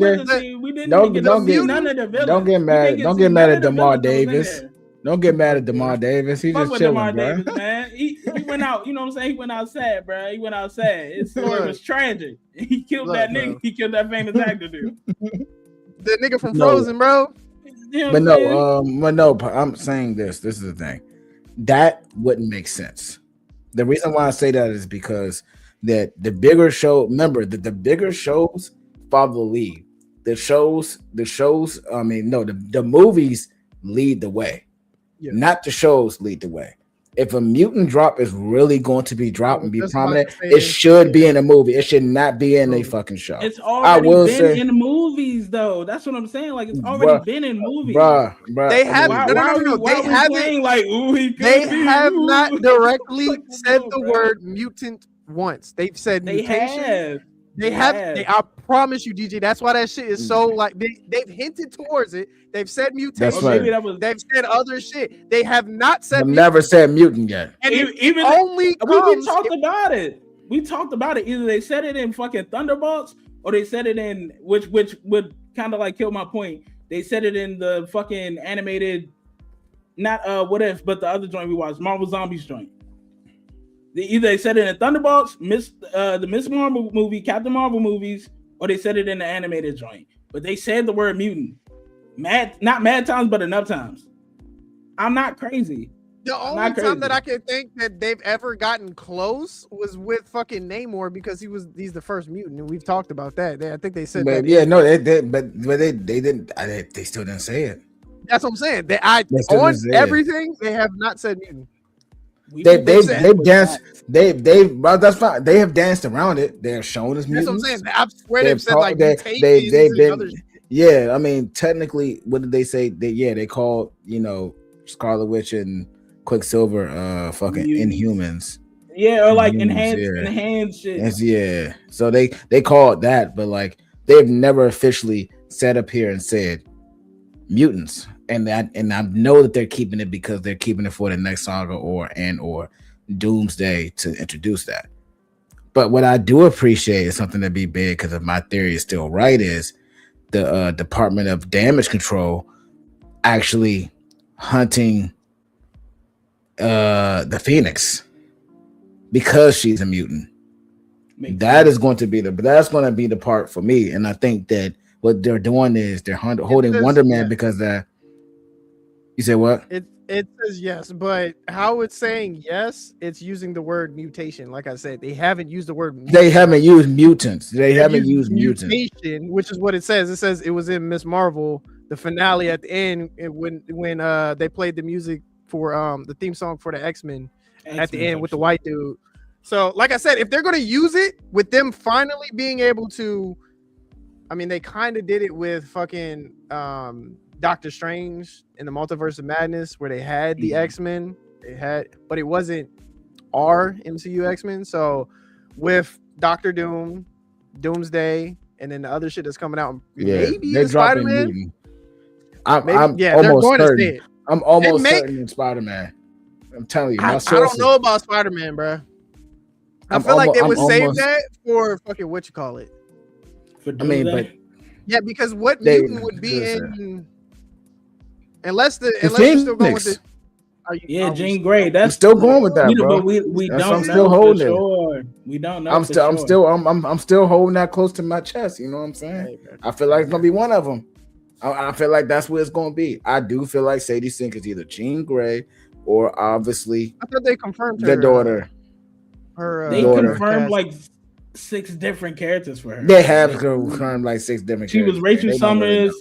get mad. Don't get mad at DeMar Davis. Don't get mad at DeMar Davis. He's just chilling, bro. Davis, man. He went out. You know what I'm saying? He went outside, bro. He went outside. His story was tragic. He killed that nigga. Bro. He killed that famous actor, dude. The nigga from Frozen, bro. You know but no. I'm saying this. This is the thing. That wouldn't make sense. The reason why I say that is because that the bigger show, remember that the bigger shows follow the lead. The movies lead the way, not the shows lead the way. If a mutant drop is really going to be dropped and be prominent, it should be in a movie. It should not be in a fucking show. It's already been in movies, though. That's what I'm saying. Like, it's already been in movies. Bruh. They have not directly said the word mutant once. They've said mutation. They have. I promise you, DJ. That's why that shit is so like they've hinted towards it. They've said mutation. That's right. They've said other shit. They have not said. They've never said mutant yet. And even only we talked about it. We talked about it. Either they said it in fucking Thunderbolts, or they said it in which would kind of like kill my point. They said it in the fucking animated, not What If, but the other joint we watched, Marvel Zombies joint. They said it in Thunderbolts, the Miss Marvel movie, Captain Marvel movies, or they said it in the animated joint. But they said the word mutant. Not mad times, but enough times. I'm not crazy. The only time that I can think that they've ever gotten close was with fucking Namor, because he's the first mutant, and we've talked about that. I think they said that. Yeah, no, they did, but they didn't. They still didn't say it. That's what I'm saying. On everything, they have not said mutant. They've danced. That's fine. They have danced around it. They have shown us mutants. That's what I'm saying. I swear they've said like they've been. Yeah, I mean, technically, what did they say? They called Scarlet Witch and Quicksilver fucking Inhumans. Yeah, or like enhanced shit. Yeah. So they called that, but like they've never officially sat up here and said mutants. And I know that they're keeping it because they're keeping it for the next saga or Doomsday to introduce that. But what I do appreciate is something to be big, because if my theory is still right, is the Department of Damage Control actually hunting the Phoenix because she's a mutant. That's going to be the part for me. And I think that what they're doing is they're holding Wonder Man because that. You said what? It says yes, but how it's saying yes, it's using the word mutation. Like I said, they haven't used the word mutation. They haven't used mutants. They haven't used mutation, which is what it says. It says it was in Miss Marvel, the finale at the end, when they played the music for the theme song for the X-Men at the end with the white dude. So, like I said, if they're gonna use it with them finally being able to, I mean, they kind of did it with fucking Doctor Strange in the Multiverse of Madness, where they had the X-Men, but it wasn't our MCU X-Men. So with Doctor Doom, Doomsday, and then the other shit that's coming out, maybe Spider-Man. I'm almost certain. I'm almost certain in Spider-Man. I'm telling you, I don't know about Spider-Man, bro. I feel like they would save that for fucking what you call it. Because what mutant would be in? Unless you're still going with it. Jean Grey. That's still going with that, bro. But we don't know for sure. We don't know. I'm still holding that close to my chest. You know what I'm saying? I feel like it's gonna be one of them. I feel like that's what it's gonna be. I do feel like Sadie Sink is either Jean Grey or obviously. I thought they confirmed the daughter. They confirmed like 6 different characters for her. They have confirmed like 6 different. She was Rachel Summers.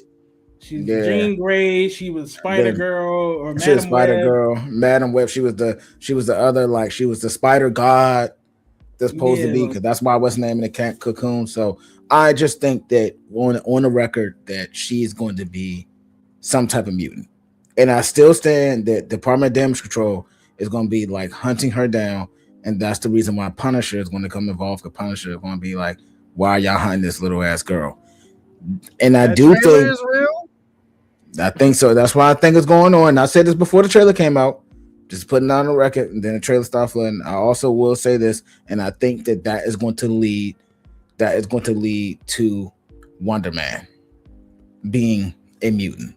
She's Jean Grey. She was Spider Girl or Madam Web. Spider Girl, Madam Web. She was the other, like she was the Spider God that's supposed to be, because that's why what's the name in the cocoon. So I just think that on the record that she's going to be some type of mutant, and I still stand that Department of Damage Control is going to be like hunting her down, and that's the reason why Punisher is going to come involved. Because Punisher is going to be like, why are y'all hunting this little ass girl? And I do think is real. I think so. That's why I think it's going on. I said this before the trailer came out, just putting on the record, and then the trailer started flooding. I also will say this, and I think that is going to lead to Wonder Man being a mutant.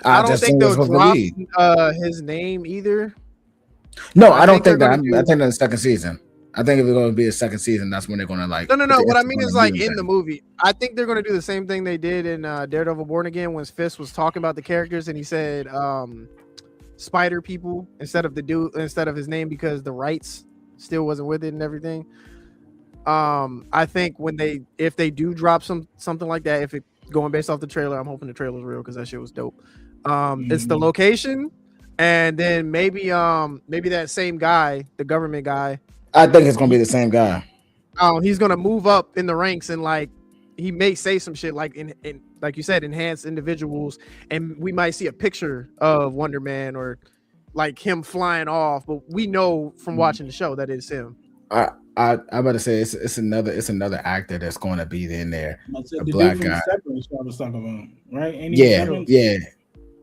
I don't think they'll drop his name either. No, I don't think that. I think that's the second season. I think if it's going to be a second season, that's when they're going to like. No. What I mean is like in the movie. I think they're going to do the same thing they did in Daredevil Born Again, when Fisk was talking about the characters and he said spider people instead of his name, because the rights still wasn't with it and everything. I think if they do drop something like that, if it going based off the trailer, I'm hoping the trailer's real because that shit was dope. It's the location, and then maybe that same guy, the government guy. I think it's gonna be the same guy. He's gonna move up in the ranks, and like he may say some shit like in like you said, enhance individuals, and we might see a picture of Wonder Man or like him flying off. But we know from watching the show that it's him. I'm about to say it's another actor that's going to be in there. The A dude black from guy. Severance I was talking about, right? Ain't he Yeah, Severance? yeah, The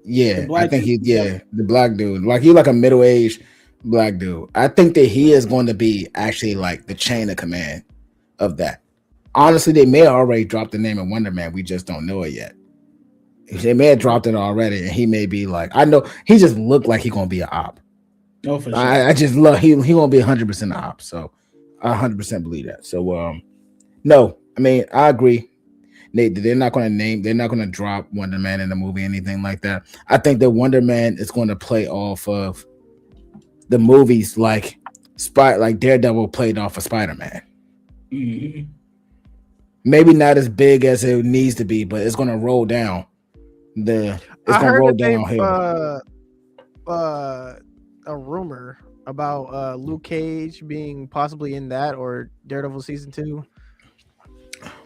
yeah. I black think dude from Severance. the black dude. Like he like a middle aged black dude. I think that he is going to be actually like the chain of command of that. Honestly, they may have already dropped the name of Wonder Man. We just don't know it yet. They may have dropped it already, and he may be like, I know he just looked like he's gonna be an op. Oh, for sure. I just love he gonna be 100% an op. So I 100% believe that. So no, I mean I agree. They're not gonna drop Wonder Man in the movie, anything like that. I think that Wonder Man is going to play off of the movies like Daredevil played off of Spider-Man. Mm-hmm. Maybe not as big as it needs to be, but it's gonna roll down. It's gonna roll downhill. A rumor about Luke Cage being possibly in that or Daredevil season 2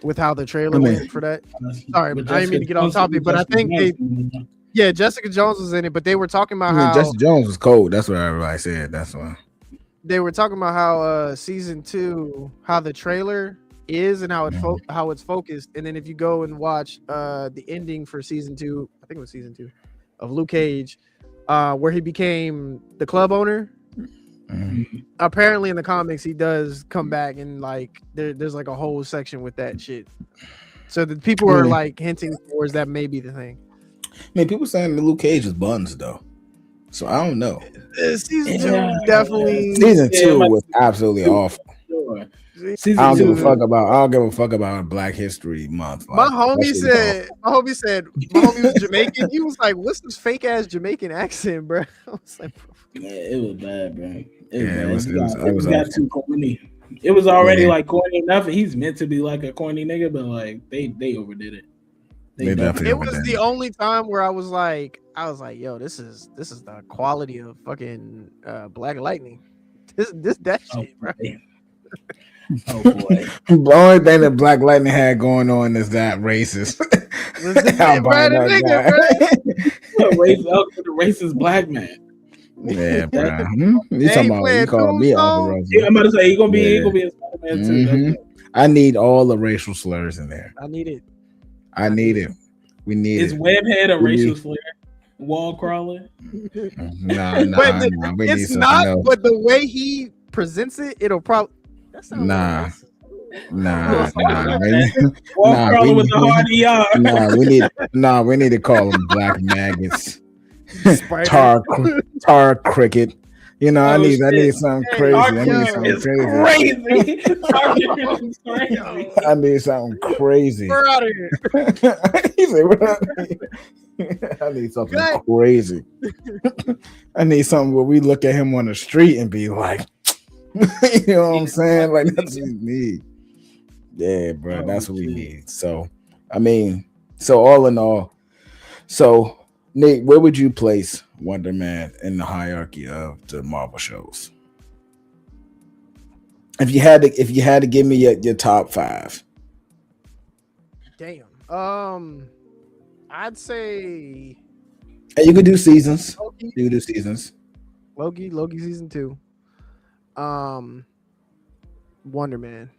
with how the trailer went for that. Sorry, I didn't mean to get off topic, but I think Jessica Jones was in it, but they were talking about how Jessica Jones was cold. That's what everybody said. That's why they were talking about how season 2, how the trailer is and how it's focused, and then if you go and watch the ending for season 2, I think it was season 2 of Luke Cage, where he became the club owner. Mm-hmm. Apparently in the comics he does come back, and like there's like a whole section with that shit, so the people are like hinting towards that may be the thing. I mean, people saying Luke Cage is buns though, so I don't know. Season 2 definitely. Season 2 was absolutely awful. Sure. I don't give a fuck about Black History Month. My homie said my homie was Jamaican. He was like, "What's this fake ass Jamaican accent, bro?" I was like, "Yeah, it was bad, bro. It was got too corny. It was already like corny enough. He's meant to be like a corny nigga, but like they overdid it. It was the only time where I was like, yo, this is the quality of fucking Black Lightning. This that shit, bro." Oh boy! The only thing that Black Lightning had going on is that racist. The racist black man. Yeah, bro. You talking about you call me Uncle Rosie? Yeah, I'm about to say he gonna be a Spider-Man too. I need all the racial slurs in there. I need it. We need Is Webhead a racial slur? Wall crawler? No. It's not. But the way he presents it, it'll probably. Nah. Wall crawler with the hard ER. We need to call them black maggots. tar cricket. You know, I need something crazy. I need something crazy. We're out of here. He said, I need something crazy. I need something where we look at him on the street and be like, you know what I'm saying? Like, that's what we need. Yeah, bro, that's what we need. So, I mean, all in all, Nate, where would you place Wonder Man in the hierarchy of the Marvel shows? If you had to give me your top 5. Damn. I'd say. And you could do seasons. Loki season 2. Wonder Man.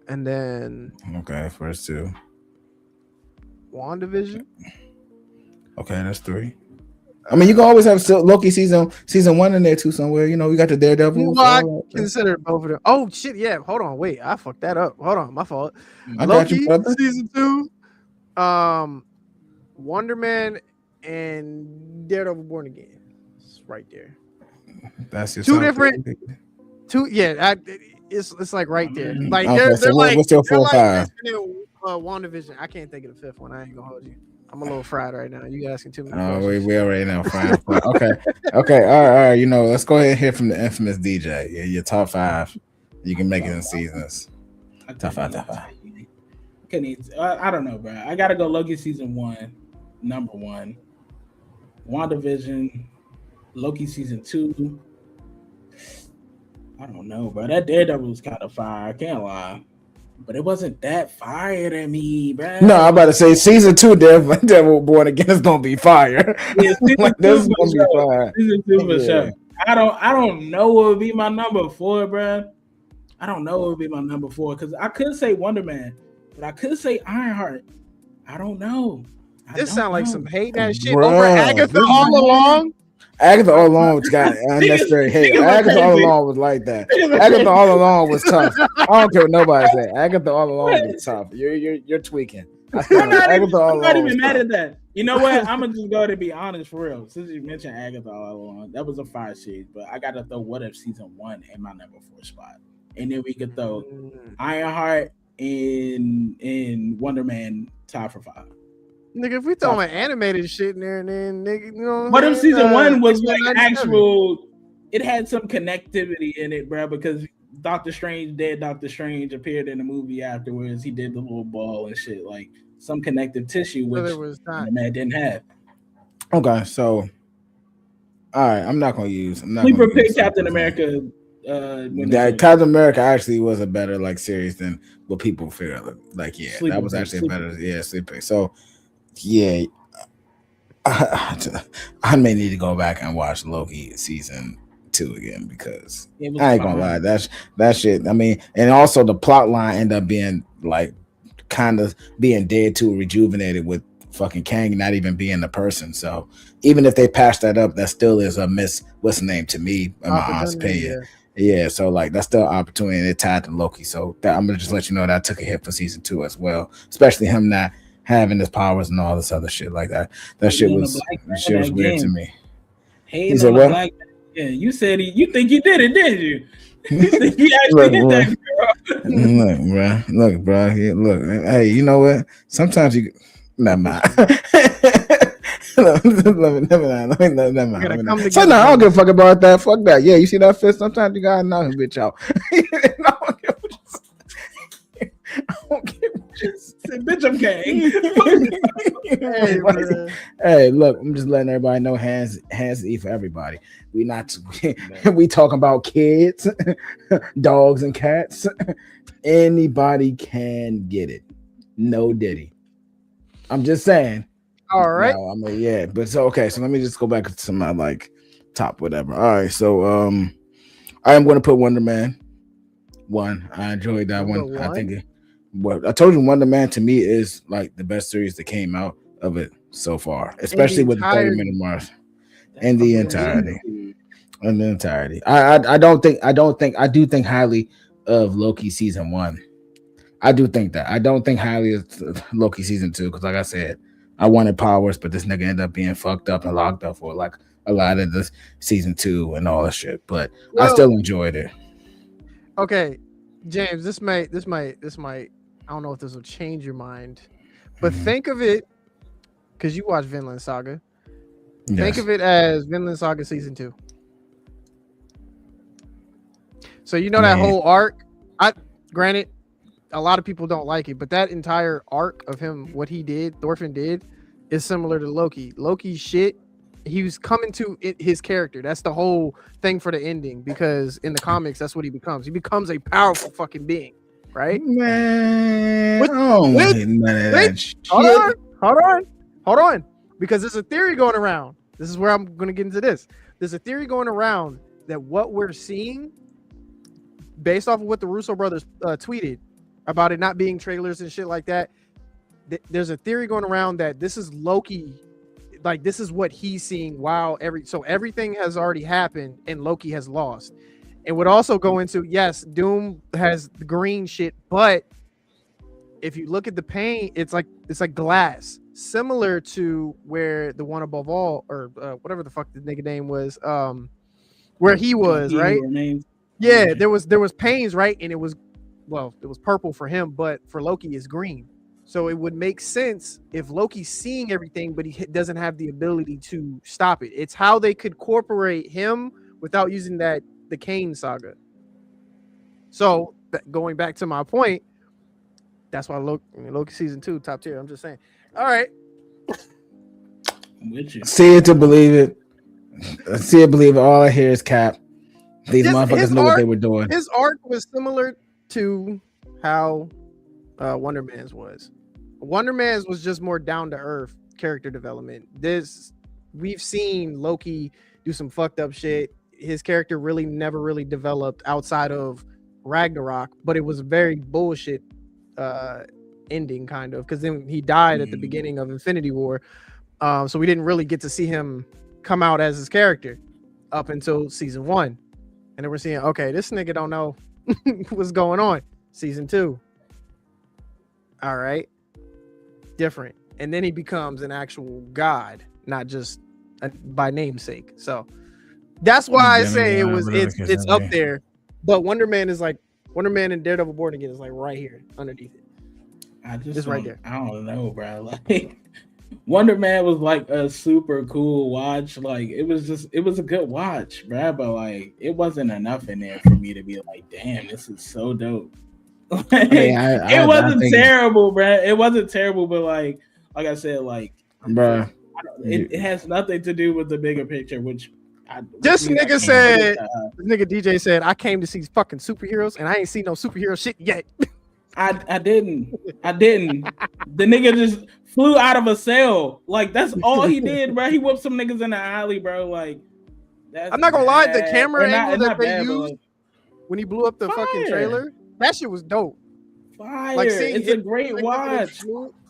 And then first 2. WandaVision. Okay, that's 3. I mean, you can always have Loki season 1 in there too somewhere. You know, we got the Daredevil. Well, I consider both of them. Oh shit, yeah. Hold on, wait, I fucked that up. Hold on, my fault. Loki season 2, Wonder Man, and Daredevil Born Again. It's right there. That's your 2 different. 2, yeah. It's like right there. Like they're like. What's your 4 5? WandaVision. I can't think of the 5th one. I ain't gonna hold you. I'm a little fried right now. You asking too many questions. We already know. Fine. Okay. All right. You know, let's go ahead and hear from the infamous DJ. Yeah, your top 5. You can make it in seasons. Top 5. I don't know, bro. I gotta go Loki season 1, number 1. WandaVision, Loki season 2. I don't know, bro. That Daredevil was kind of fire. I can't lie. But it wasn't that fire to me, bro. No, I'm about to say season 2 Daredevil Born Again is gonna be fire. Yeah, this is gonna be fire. Season 2 for sure. I don't know what would be my number 4, bro. I don't know. It would be my number 4 because I could say Wonder Man, but I could say Ironheart. I don't know. This sound like some hating that shit Bruh, over Agatha this is- all along. Agatha all along got unnecessary hate. niggas Agatha all crazy. along was like that. Agatha all along was tough. I don't care what nobody say. Agatha all along was tough. You're tweaking. I'm not even was mad tough. at that. You know what? I'm gonna just go to be honest for real. Since you mentioned Agatha all along, that was a 5 seed, but I gotta throw What If season 1 in my number 4 spot, and then we could throw Ironheart and Wonder Man tied for 5. Nigga, if we throwing animated shit in there, and then nigga, you know, What If season 1 was like X-Men actual? It had some connectivity in it, bro, because Doctor Strange, dead Doctor Strange, appeared in the movie afterwards. He did the little ball and shit, like some connective tissue, which the man didn't have. Okay, so all right, I'm not gonna use. Sleeper pick Captain America. That Captain America actually was a better like series than what people feel. Like, yeah, that was actually a better sleeper. So, yeah, I may need to go back and watch Loki season 2 again because I ain't gonna lie, that shit. I mean, and also the plot line ended up being like kind of being dead too, rejuvenated with fucking Kang not even being the person. So even if they patch that up, that still is a miss. What's the name to me? In my honest opinion. Yeah, so like that's still an opportunity, and it tied to Loki. So I'm gonna just let you know that I took a hit for season 2 as well, especially him not having his powers and all this other shit like that. That shit was weird to me. He said what? Yeah, you said you think you did it, didn't you? You think he actually did that, girl. Look, bro. Look, hey, you know what? Sometimes you never mind. Never mind. So no, I don't give a fuck about that. Fuck that. Yeah, you see that fist? Sometimes you gotta knock a bitch out. I don't care what you say. Bitch, I'm Kang. Hey, look, I'm just letting everybody know hands to eat for everybody. We talking about kids, dogs, and cats. Anybody can get it. No diddy. I'm just saying. All right. No, I mean, yeah, but so okay. So let me just go back to my like top whatever. All right, so I am going to put Wonder Man 1. I enjoyed that one. I think I told you Wonder Man to me is like the best series that came out of it so far, especially with the 30-minute mark and the entirety. And the entirety. I do think highly of Loki season 1. I do think that. I don't think highly of Loki season 2 because, like I said, I wanted powers, but this nigga ended up being fucked up and locked up for like a lot of this season 2 and all that shit. But I still enjoyed it. Okay, James, this might. I don't know if this will change your mind, but think of it because you watch Vinland Saga. Yes. Think of it as Vinland Saga season 2. So you know that whole arc. Granted, a lot of people don't like it, but that entire arc of him, what he did, Thorfinn did, is similar to Loki. Loki's shit, he was coming to his character. That's the whole thing for the ending, because in the comics, that's what he becomes. He becomes a powerful fucking being, right? Man, hold on. Because there's a theory going around. This is where I'm going to get into this. There's a theory going around that what we're seeing, based off of what the Russo brothers tweeted, about it not being trailers and shit like that, there's a theory going around that this is Loki, like this is what he's seeing while everything has already happened and Loki has lost. It would also go into, yes, Doom has the green shit, but if you look at the paint, it's like glass, similar to where the one above all, or whatever the fuck the nigga name was, where he was, right? Yeah, there was panes, right? And it was purple for him, but for Loki it's green. So it would make sense if Loki's seeing everything, but he doesn't have the ability to stop it. It's how they could incorporate him without using the Kane saga. So going back to my point, that's why Loki season 2 top tier. I'm just saying. All right. I'm with you. See it to believe it. See it, believe it. All I hear is Cap. These motherfuckers knew what they were doing. His arc was similar to how Wonder Man's was. Wonder Man's was just more down to earth character development. We've seen Loki do some fucked up shit. His character really never really developed outside of Ragnarok, but it was very bullshit ending, kind of, because then he died at the beginning of Infinity War. So we didn't really get to see him come out as his character up until season 1. And then we're seeing, okay, this nigga don't know what's going on. Season 2. All right. Different. And then he becomes an actual god, not just by namesake. So that's why I say it's up there. But Wonder Man and Daredevil Born Again is like right here underneath it. It's right there. I don't know, bro. Like Wonder Man was like a super cool watch. Like it was a good watch, bro. But like it wasn't enough in there for me to be like, damn, this is so dope. Like, it wasn't terrible, bro. It wasn't terrible, but like I said, like, bro, it has nothing to do with the bigger picture. This nigga DJ said, I came to see fucking superheroes, and I ain't seen no superhero shit yet. I didn't. The nigga just flew out of a cell. Like that's all he did, bro. He whooped some niggas in the alley, bro. Like I'm not gonna lie, the camera angle that they used when he blew up the fucking trailer, that shit was dope. Fire. Like, it's a great watch.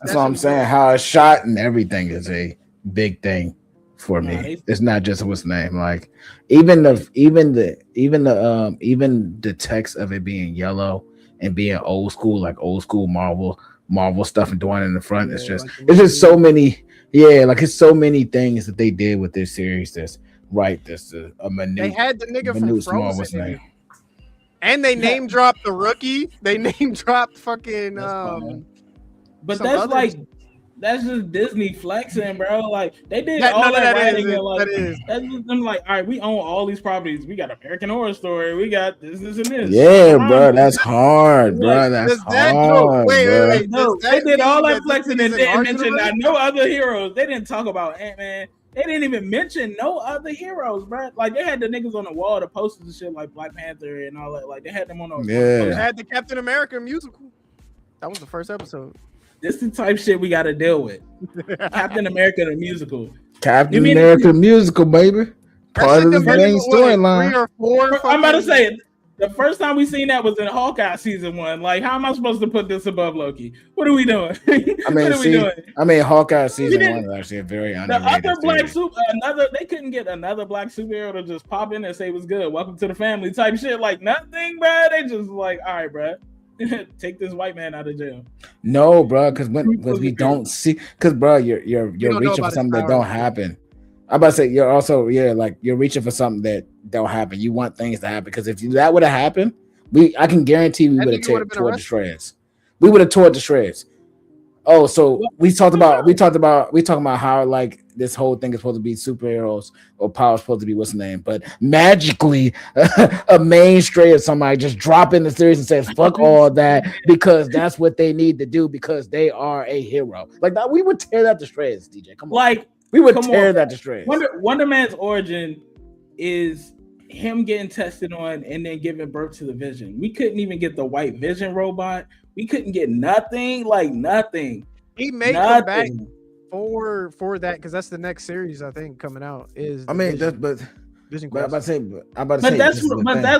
That's what I'm saying. How it's shot and everything is a big thing for me. It's not just what's the name. Like even the text of it being yellow and being old school, like old school Marvel stuff, and doing it in the front. It's just so many. Yeah, like it's so many things that they did with this series. That's right. That's a minute. They had the nigga from Frozen. And they name dropped the rookie. They name dropped fucking. But that's just Disney flexing, bro. Like they did all that writing. That's just them. Like, all right, we own all these properties. We got American Horror Story. We got this, and this. Yeah, bro, that's hard, bro. That's hard. Wait. They did all that flexing and didn't mention no other heroes. They didn't talk about Ant-Man. They didn't even mention no other heroes, bro. Like they had the niggas on the wall, the posters and shit, like Black Panther and all that. Like they had them on the They had the Captain America musical. That was the first episode. This is the type shit we got to deal with. Captain America the musical. Captain America musical, baby. Part of the main storyline. I'm about to say the first time we seen that was in Hawkeye season 1. Like, how am I supposed to put this above Loki? What are we doing? I mean, Hawkeye season 1 is actually a very underrated. The other they couldn't get another black superhero to just pop in and say it was good. Welcome to the family type shit. Like nothing, bro. They just like, all right, bro. Take this white man out of jail. No, bro, because we don't see, because bro, you're reaching for something that don't happen. I'm about to say you're also you're reaching for something that don't happen. You want things to happen, because if that would have happened, I can guarantee we would have tore the shreds. We would have tore the shreds. Oh, so we talking about how like this whole thing is supposed to be superheroes or power supposed to be what's the name, but magically a main stray of somebody just drop in the series and says fuck all that because that's what they need to do because they are a hero. Like that, we would tear that to shreds, DJ. Come on, like we would tear that to shreds. Wonder Man's origin is him getting tested on and then giving birth to the Vision. We couldn't even get the white Vision robot. We couldn't get nothing. He may come back for that because that's the next series I think coming out. Vision Quest. That's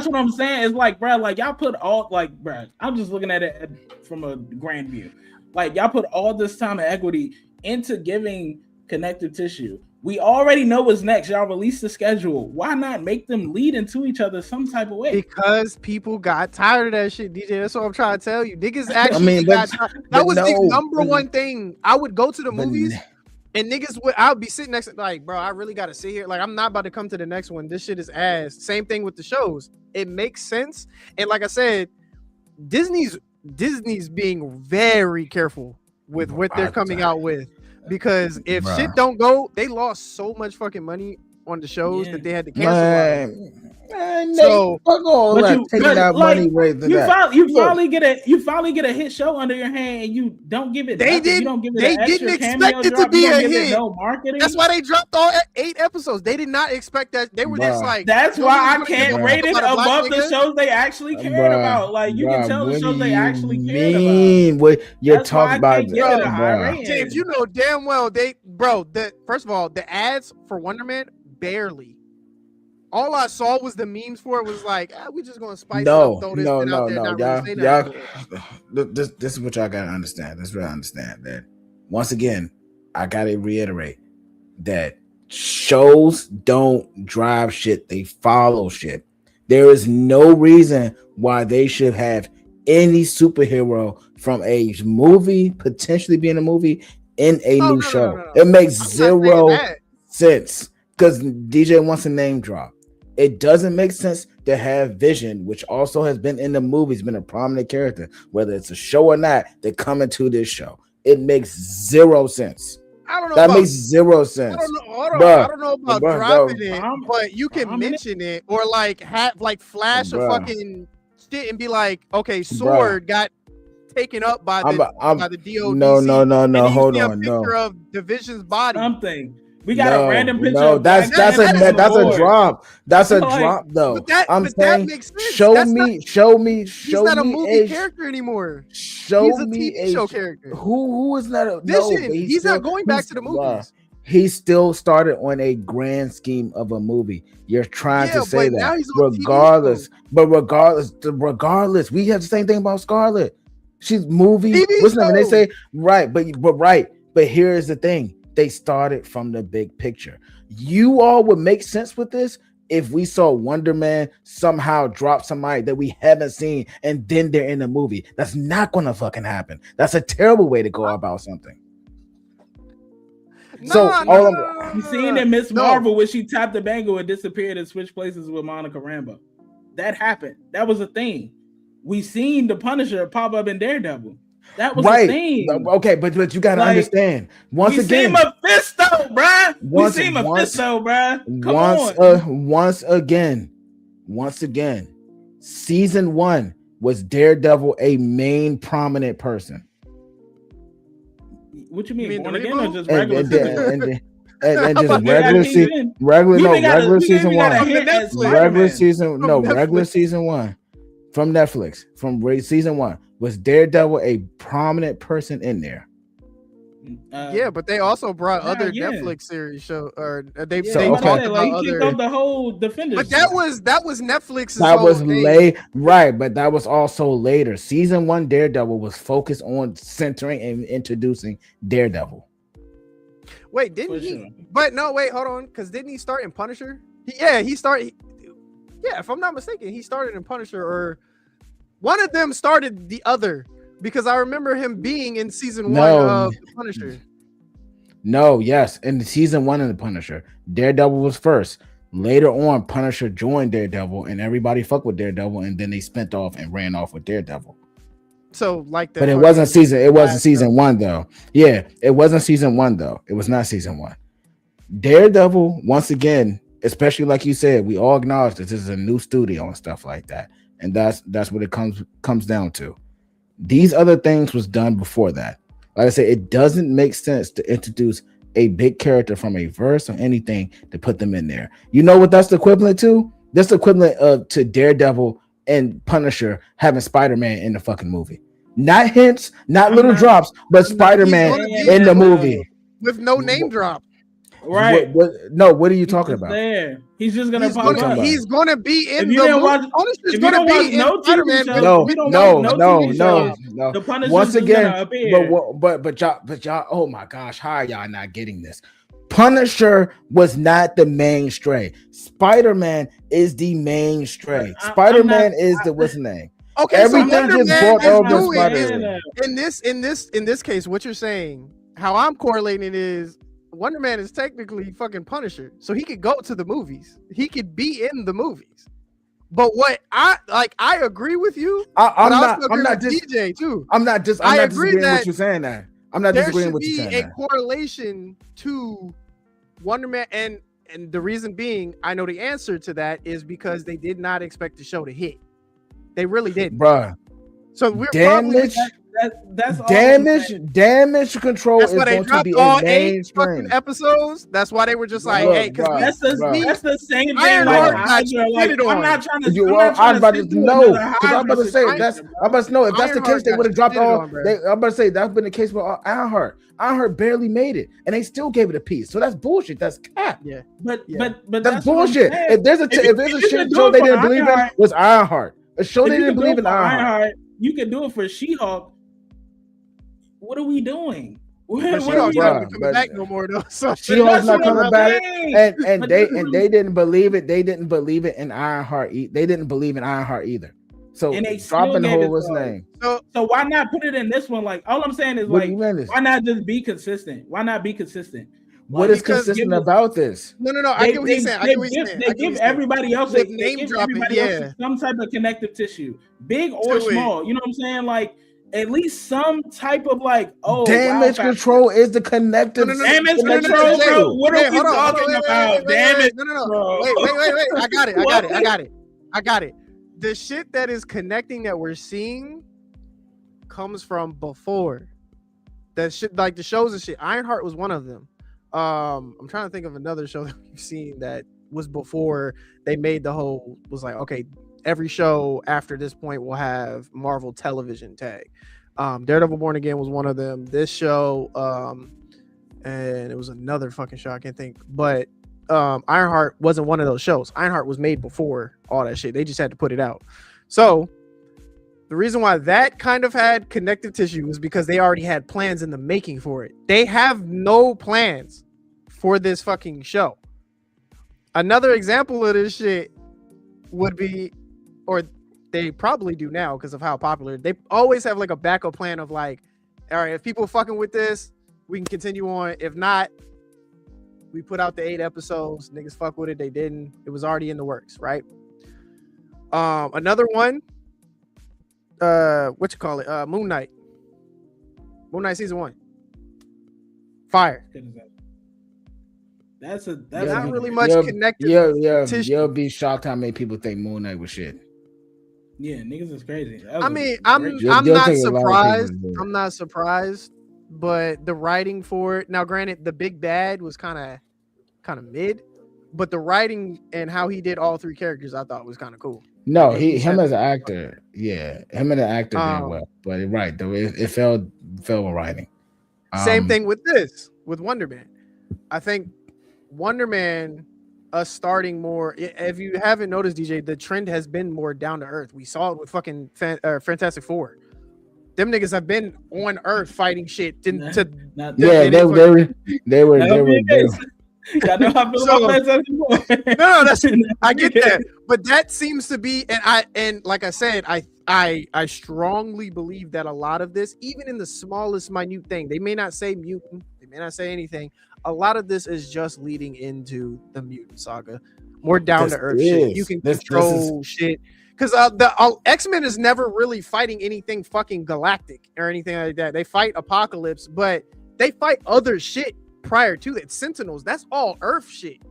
what I'm saying. It's like, bro, like y'all put all bro. I'm just looking at it from a grand view. Like y'all put all this time and equity into giving connective tissue. We already know what's next. Y'all release the schedule. Why not make them lead into each other some type of way? Because people got tired of that shit, DJ. That's what I'm trying to tell you. Niggas actually got tired. That was the number one thing. I would go to the movies and niggas I would be sitting next to like, bro, I really got to sit here. Like, I'm not about to come to the next one. This shit is ass. Same thing with the shows. It makes sense. And like I said, Disney's being very careful with what they're coming out with. Because if shit don't go, they lost so much fucking money on the shows that they had to cancel. So you finally get a hit show under your hand and you don't give it. They didn't expect it to be a hit. No marketing. That's why they dropped all 8 episodes. They did not expect that. They were just like. That's why I can't rate it above the shows they actually cared about. Like you can tell the shows they actually cared about. What you're talking about? James, you know damn well first of all, the ads for Wonder Man barely all I saw was the memes for it was like, we just gonna spice it No, up, throw this no, shit no, out there, no, not y'all, really say nothing. y'all. This is what y'all gotta understand. Let's really understand that. Once again, I gotta reiterate that shows don't drive shit; they follow shit. There is no reason why they should have any superhero from a movie potentially being a movie in a new show. No. It makes I'm not saying zero that. sense because DJ wants a name drop. It doesn't make sense to have Vision, which also has been in the movies, been a prominent character, whether it's a show or not, they come into this show. It makes zero sense. I don't know. That makes zero sense. I don't know about dropping it, Prom- but you can prominent? mention it or like have like flash a Bruh. fucking shit and be like, okay, Sword got taken up by the DODC. No. And then you Hold see a on. picture of Division's body. Something. We got a random picture. No, that's a drop. That's a Like, drop, though. That makes sense. Show me. He's not a movie character anymore. He's a TV show character. Who is not a Vision? He's not going back to the movies. He still started on a grand scheme of a movie. You're trying to say but now that, he's on regardless, we have the same thing about Scarlet. She's movie. TV What's the name? They show. say right, but here's the thing. They started from the big picture. You all would make sense with this if we saw Wonder Man somehow drop somebody that we haven't seen and then they're in the movie. That's not gonna fucking happen. That's a terrible way to go about something. You seen in Miss Marvel when she tapped the bangle and disappeared and switched places with Monica Rambeau. That happened. That was a thing. We seen the Punisher pop up in Daredevil. That was a thing. Okay, but you gotta understand. Once again, we see Mephisto, bruh. Once again, season 1 was Daredevil a main prominent person. What you mean? Born again or just regular season? And just regular season 1. Regular season 1 from Netflix, from season 1 was Daredevil a prominent person in there. But they also brought other Netflix series show, or they kicked off the whole Defenders. But that was Netflix's. That was late, right? But that was also later. Season 1 Daredevil was focused on centering and introducing Daredevil. Wait, didn't he? Sure. But no, wait, hold on, because didn't he start in Punisher? He started. Yeah, if I'm not mistaken, he started in Punisher, or one of them started the other. Because I remember him being in season 1 of The Punisher. No, yes. In season 1 of The Punisher, Daredevil was first. Later on, Punisher joined Daredevil and everybody fucked with Daredevil, and then they spent off and ran off with Daredevil. So like that. But it wasn't season 1 though. Yeah, it wasn't season 1 though. It was not season 1. Daredevil, once again, especially like you said, we all acknowledge that this is a new studio and stuff like that. And that's what it comes down to. These other things was done before that. Like I said, it doesn't make sense to introduce a big character from a verse or anything to put them in there. You know what that's the equivalent to? That's the equivalent to Daredevil and Punisher having Spider-Man in the fucking movie. Not hints, not little drops, but Spider-Man in the movie. With no name drop. Right. What are you talking about? There. He's just gonna pop up. He's gonna be in the movie. Punisher's gonna be in Spider-Man. No. The Punisher's once again, but y'all, oh my gosh, how are y'all not getting this? Punisher was not the mainstay. Spider-Man is the mainstay. Spider-Man is the what's the name? Okay, everything so just brought over Spider-Man. In this case, what you're saying, how I'm correlating it is Wonder Man is technically fucking Punisher, so he could go to the movies. He could be in the movies. But what I agree with you. I'm not DJ too. I'm not disagreeing with you saying that. I'm not disagreeing with you saying that. There should be a correlation to Wonder Man, and the reason being, I know the answer to that is because they did not expect the show to hit. They really didn't, bruh. So we're damage. That's all I'm saying. damage control That's is why they going to dropped be all in 8 fucking mainstream. episodes. That's why they were just like, Look, hey, because bruh, That's the same thing. Ironheart Like got Hydra. Like shitted I'm on. not trying to. You, I'm well, not trying I was about to to stick to know another because I'm about to say Hydra that's. situation, I'm about to know if that's the case, Ironheart they got would have dropped shitted all. on, bro. I'm about to say that's been the case with Ironheart. Ironheart barely made it, and they still gave it a piece. So that's bullshit. That's cap. Yeah. But Yeah. That's what I'm bullshit. saying. If there's a shit show they didn't believe in, was Ironheart. A show they didn't believe in Ironheart. You can do it for She-Hulk. What are we doing? But What she are we don't bruh, come but- back no more though. So She-Hulk's not what I'm coming back, saying. and But they didn't believe it. They didn't believe it in Ironheart. They didn't believe in Ironheart either. So And they dropping still gave it what's to us. name? So why not put it in this one? Like all I'm saying is What do like, you mean this? why not just be consistent? Why not be consistent? What Like, is because consistent give us- about this? no. I get what he's saying. I get what he's saying. They give everybody else With they name give dropping, everybody else some type of connective tissue, big or To it. small. You know what I'm saying? Like at least some type of like Damage control is the connective. Damage No, control, Jay, bro. What are we hold on, talking about? Damage. No. Bro. Wait. I got it. The shit that is connecting that we're seeing comes from before. That shit, like the shows and shit. Ironheart was one of them. I'm trying to think of another show that we've seen that was before they made the whole, was like, okay, every show after this point will have Marvel Television tag. Daredevil Born Again was one of them. This show, and it was another fucking show I can't think, but Ironheart wasn't one of those shows. Ironheart was made before all that shit. They just had to put it out. So the reason why that kind of had connective tissue was because they already had plans in the making for it. They have no plans for this fucking show. Another example of this shit would be, or they probably do now because of how popular, they always have like a backup plan of like, all right, if people are fucking with this, we can continue on. If not, we put out the 8 episodes. Niggas fuck with it. They didn't. It was already in the works, right? Another one, Moon Knight. Moon Knight season 1. Fire. That's not really much connected. You'll be shocked how many people think Moon Knight was shit. Yeah, niggas is crazy. I mean, I'm not surprised. I'm not surprised, but the writing for it. Now, granted, the big bad was kind of mid, but the writing and how he did all 3 characters, I thought was kind of cool. No, him as an actor, him as an actor did well, but right though it fell with writing. Same thing with Wonder Man. I think Wonder Man, us starting more. If you haven't noticed, DJ, the trend has been more down to earth. We saw it with fucking Fantastic Four. Them niggas have been on Earth fighting shit. They were. I know how I feel about Fantastic Four. No, I get that, but that seems to be, and like I said, I strongly believe that a lot of this, even in the smallest minute thing, they may not say mutant, they may not say anything. A lot of this is just leading into the mutant saga, more down to earth shit. You can control shit. Because the X-Men is never really fighting anything fucking galactic or anything like that. They fight Apocalypse, but they fight other shit prior to that. Sentinels, that's all Earth shit.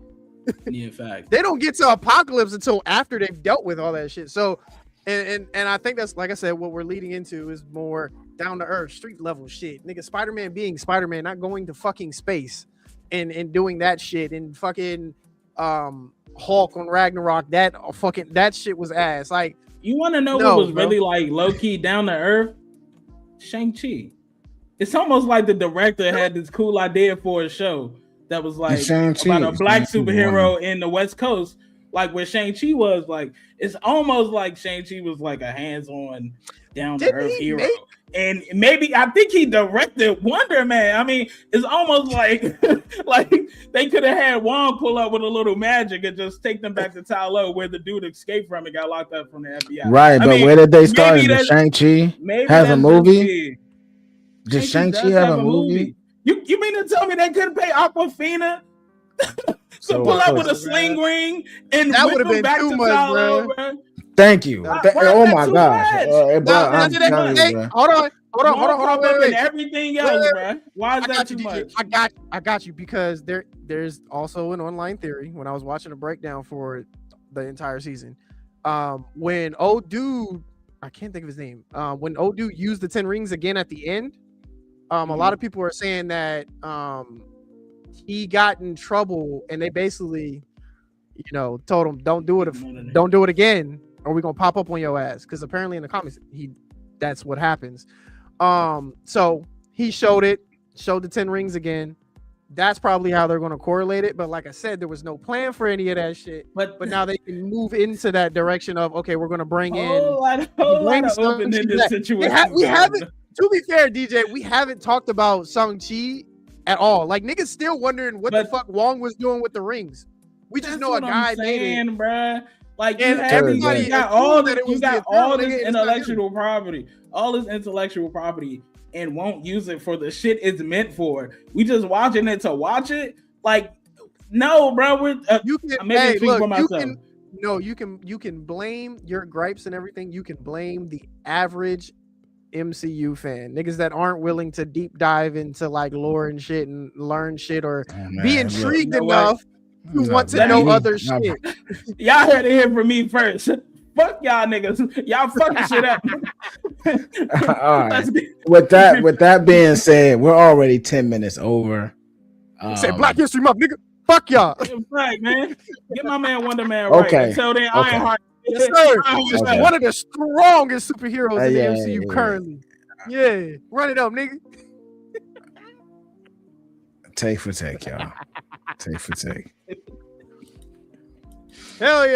Yeah, fact. They don't get to Apocalypse until after they've dealt with all that shit. So, and I think that's, like I said, what we're leading into is more down to earth, street level shit. Nigga, Spider-Man being Spider-Man, not going to fucking space and doing that shit, and fucking Hulk on Ragnarok, that shit was ass. Like, you want to know what was really like low key down to earth? Shang-Chi. It's almost like the director had this cool idea for a show that was like about a black superhero in the West Coast, like where Shang-Chi was. Like, it's almost like Shang-Chi was like a hands-on, down-to-earth hero. And maybe I think he directed Wonder Man. I mean, it's almost like like they could have had Wong pull up with a little magic and just take them back to Talo, where the dude escaped from and got locked up from the FBI. Right, but where did they start? Shang-Chi has a movie. Did Shang-Chi have a movie? You mean to tell me they couldn't pay Aquafina to pull up with a sling ring and that would have been back too to much, Talo, bro? Oh my gosh! Hold on, wait. Everything else, bro. Why is that too much? I got you, because there's also an online theory when I was watching a breakdown for the entire season. When old dude, I can't think of his name. When old dude used the 10 rings again at the end, a lot of people are saying that he got in trouble and they basically, told him don't do it again, or we're gonna pop up on your ass. Because apparently in the comics, that's what happens. So he showed the 10 rings again. That's probably how they're gonna correlate it. But like I said, there was no plan for any of that shit. But now they can move into that direction of, okay, we're gonna bring in whole lot of open-ended situations. We haven't, to be fair, DJ, we haven't talked about Shang-Chi at all. Like, niggas still wondering what the fuck Wong was doing with the rings. We just know a guy made it, bruh. Like, and everybody got all this intellectual property, and won't use it for the shit it's meant for. We just watching it to watch it. Like, no, bro. We're you can blame your gripes and everything. You can blame the average MCU fan, niggas that aren't willing to deep dive into like lore and shit and learn shit or be intrigued enough to want to know other shit. Y'all heard it here from me first. Fuck y'all niggas. Y'all fucking shit up. All right. With that being said, we're already 10 minutes over. Say Black History Month, nigga. Fuck y'all. Right, man. Get my man Wonder Man right. Okay. Until then, I ain't hard. Yes, sir. Okay. One of the strongest superheroes in the MCU currently. Yeah. Run it up, nigga. Take for take, y'all. Take for take. Hell yeah.